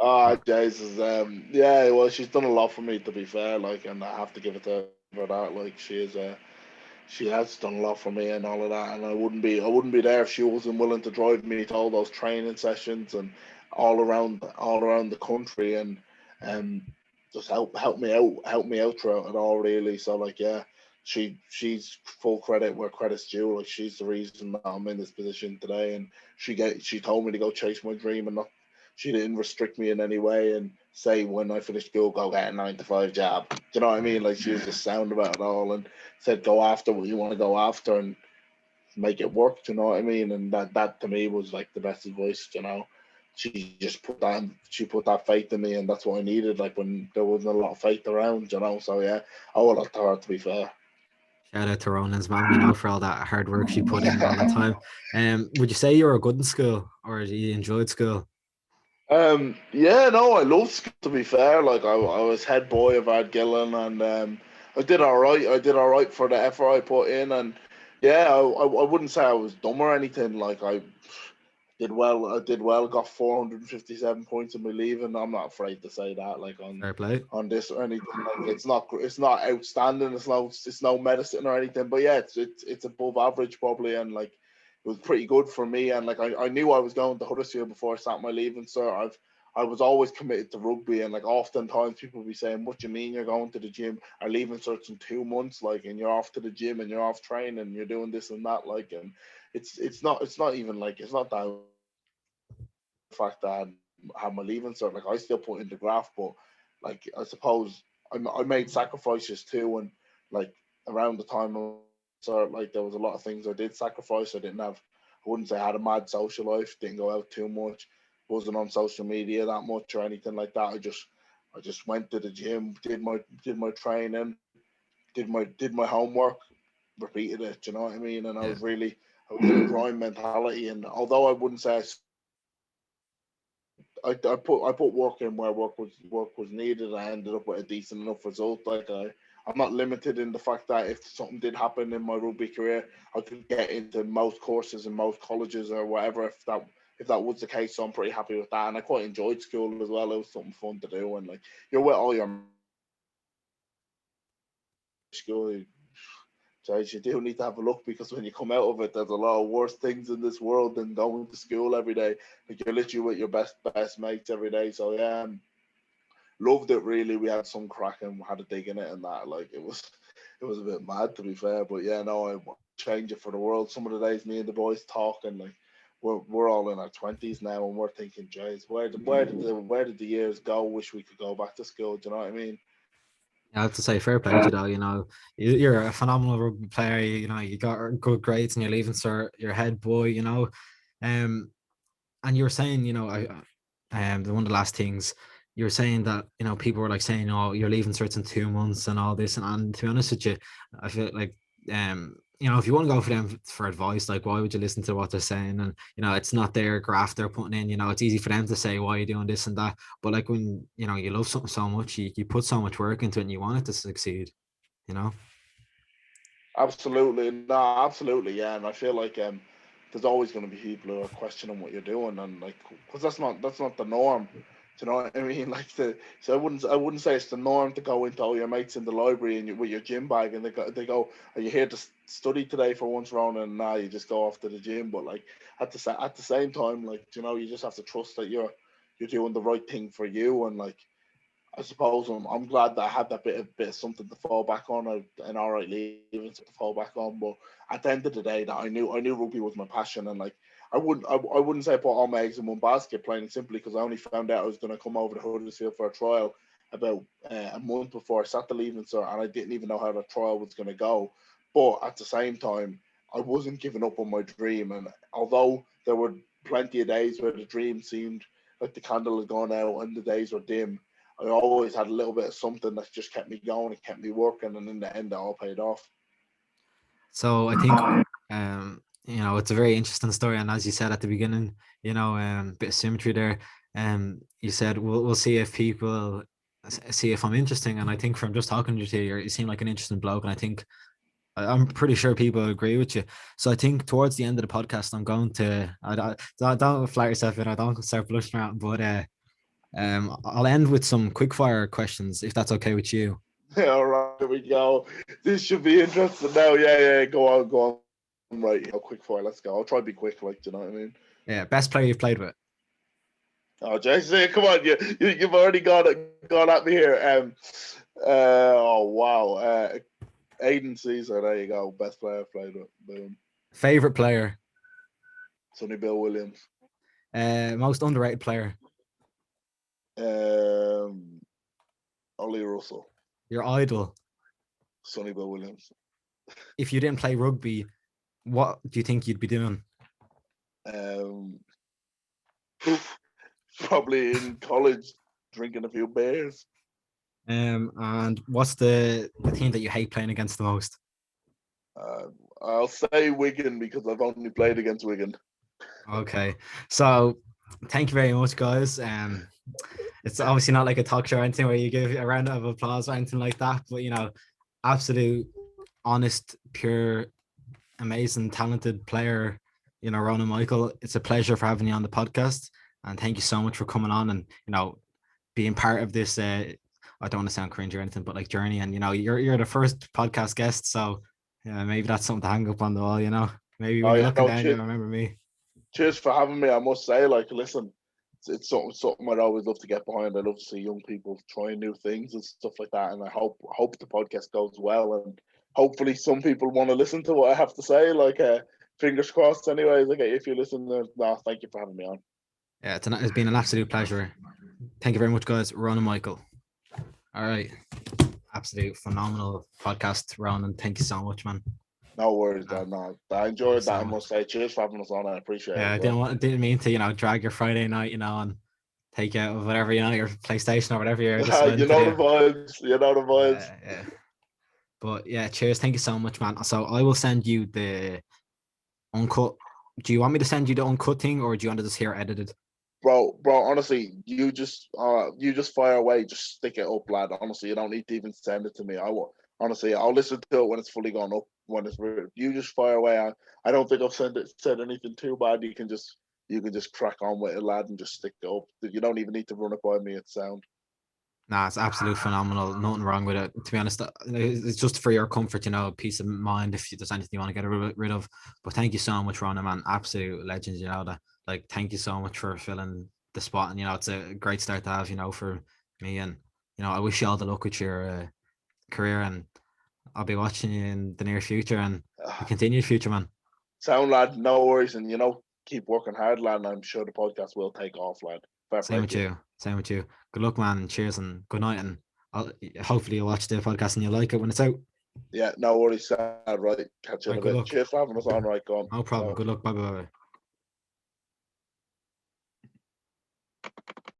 Oh, Jesus. Yeah, well, she's done a lot for me, to be fair, like, and I have to give it to her. for that. Like she has done a lot for me and all of that, and I wouldn't be there if she wasn't willing to drive me to all those training sessions and all around the country, and um just help me out throughout it all, really. So like, yeah, she's full credit where credit's due. Like, she's the reason that I'm in this position today, and she told me to go chase my dream, and not she didn't restrict me in any way and say when I finished school, go get a 9 to 5 job. Do you know what I mean? Like, she was just sound about it all, and said go after what you want to go after and make it work. Do you know what I mean? And that to me was like the best advice. She just put that faith in me, and that's what I needed. Like, when there wasn't a lot of faith around. So yeah, I owe a lot to her, to be fair. Shout out to Ronan's mom, for all that hard work she put in all the time. Would you say you were good in school, or you enjoyed school? Yeah, no, I love school, to be fair. Like, I was head boy of Ard Gillen, and I did all right. I did all right for the effort I put in, and yeah, I wouldn't say I was dumb or anything. Like, I did well. I did well. Got 457 points in my leaving. I'm not afraid to say that. Like, Fair play. on this or anything. Like, it's not outstanding. It's no medicine or anything. But yeah, it's above average probably, and like, it was pretty good for me. And like, I knew I was going to Huddersfield before I started my leaving, so I was always committed to rugby. And like, oftentimes people be saying, "What do you mean you're going to the gym? Our leaving starts in 2 months, like, and you're off to the gym and you're off training and you're doing this and that." Like, and it's not even like, it's not that fact that I had my leaving cert. Like, I still put in the graft, but like, I suppose I made sacrifices too, and like, around the time of cert, like, there was a lot of things I did sacrifice. I wouldn't say I had a mad social life. Didn't go out too much. Wasn't on social media that much or anything like that. I just went to the gym, did my training, did my homework, repeated it. You know what I mean? And Yeah. I was in a grind mentality. And although I wouldn't say I put work in where work was needed. I ended up with a decent enough result. Like, I'm not limited in the fact that if something did happen in my rugby career, I could get into most courses in most colleges or whatever. If that was the case, so I'm pretty happy with that. And I quite enjoyed school as well. It was something fun to do, and like, you're with all your school. So you do need to have a look, because when you come out of it, there's a lot of worse things in this world than going to school every day. Like, you're literally with your best mates every day. So yeah, loved it really. We had some crack and had a dig in it and that. Like, it was a bit mad, to be fair. But yeah, no, I change it for the world. Some of the days me and the boys talk, and like, we're all in our 20s now, and we're thinking, "Jays, where did the years go? Wish we could go back to school." Do you know what I mean? I have to say, fair play to you though. You're a phenomenal rugby player. You got good grades and you're leaving, sir. You're head boy. Um, and you were saying, one of the last things you were saying that people were like saying, "Oh, you're leaving certs in 2 months" and all this. And to be honest with you, I feel like if you want to go for them for advice, like, why would you listen to what they're saying? And it's not their graft they're putting in. It's easy for them to say why you're doing this and that, but like, when you love something so much, you put so much work into it and you want it to succeed. You know. Absolutely, no, absolutely, yeah. And I feel like there's always going to be people who are questioning what you're doing, and like, because that's not the norm. Do you know what I mean? Like, so I wouldn't say it's the norm to go into all your mates in the library and with your gym bag, and they go, "Are you here to study today for once, Ronan?" And nah, you just go off to the gym. But like, at the same time, like, you just have to trust that you're doing the right thing for you. And like, I suppose I'm glad that I had that bit of something to fall back on, an all right leaving to fall back on. But at the end of the day, that I knew rugby was my passion, and like, I wouldn't say I put all my eggs in one basket, plain and simply, because I only found out I was going to come over to Huddersfield for a trial about a month before I sat the leaving cert, and I didn't even know how the trial was going to go. But at the same time, I wasn't giving up on my dream, and although there were plenty of days where the dream seemed like the candle had gone out and the days were dim, I always had a little bit of something that just kept me going and kept me working, and in the end, it all paid off. So I think it's a very interesting story, and as you said at the beginning, bit of symmetry there. You said we'll see if people see if I'm interesting, and I think from just talking to you seem like an interesting bloke, and I think I'm pretty sure people agree with you. So I think towards the end of the podcast, I'm going to don't flatter yourself in. I don't start blushing around, but I'll end with some quick fire questions if that's okay with you. All right, here we go. This should be interesting now. Yeah. Go on. Right, quick fire. Let's go. I'll try to be quick, like, do you know what I mean? Yeah, best player you've played with. Oh, Jason, come on, you've already gone at me here. Oh wow. Aiden Caesar, there you go. Best player I've played with. Boom. Favorite player. Sonny Bill Williams. Most underrated player. Ollie Russell. Your idol. Sonny Bill Williams. If you didn't play rugby, what do you think you'd be doing? Probably in college, drinking a few beers. And what's the team that you hate playing against the most? I'll say Wigan because I've only played against Wigan. Okay, so thank you very much, guys. It's obviously not like a talk show or anything where you give a round of applause or anything like that, but absolute, honest, pure, amazing, talented player, Ronan Michael. It's a pleasure for having you on the podcast, and thank you so much for coming on and being part of this. I don't want to sound cringe or anything, but like journey, and you're the first podcast guest, so yeah, maybe that's something to hang up on the wall. Maybe when you're looking down, you remember me. Cheers for having me. I must say, like, listen, it's something I'd always love to get behind. I love to see young people trying new things and stuff like that, and I hope the podcast goes well, and hopefully some people want to listen to what I have to say. Like, fingers crossed. Anyways, like, if you listen, thank you for having me on. Yeah, it's been an absolute pleasure. Thank you very much, guys. Ronan Michael. All right. Absolute phenomenal podcast, Ronan. Thank you so much, man. No worries, man. No, I enjoyed that. I must say, cheers for having us on. I appreciate it. Yeah, I didn't mean to, drag your Friday night, and take out of whatever, your PlayStation or whatever you're deciding you know the vibes. You know the vibes. Yeah. But yeah, cheers. Thank you so much, man. So I will send you the uncut. Do you want me to send you the uncut thing, or do you want to just hear edited? Bro, honestly, you just fire away, just stick it up, lad. Honestly, you don't need to even send it to me. Honestly, I'll listen to it when it's fully gone up. When it's you just fire away. I don't think I've said anything too bad. You can just crack on with it, lad, and just stick it up. You don't even need to run it by me. It's sound. Nah, it's absolutely phenomenal. Nothing wrong with it. To be honest, it's just for your comfort, peace of mind. If there's anything you want to get rid of. But thank you so much, Ronan, man. Absolute legend. That. Like, thank you so much for filling the spot. And it's a great start to have, for me. And I wish you all the luck with your career. And I'll be watching you in the near future and the continued future, man. Sound, lad. No worries, and keep working hard, lad. And I'm sure the podcast will take off, lad. Same with you. Good luck, man. Cheers and good night. And hopefully you'll watch the podcast and you'll like it when it's out. Yeah, no worries, right. Catch you in a bit. Cheers for having us on, right, go on. No problem. Good luck. Bye.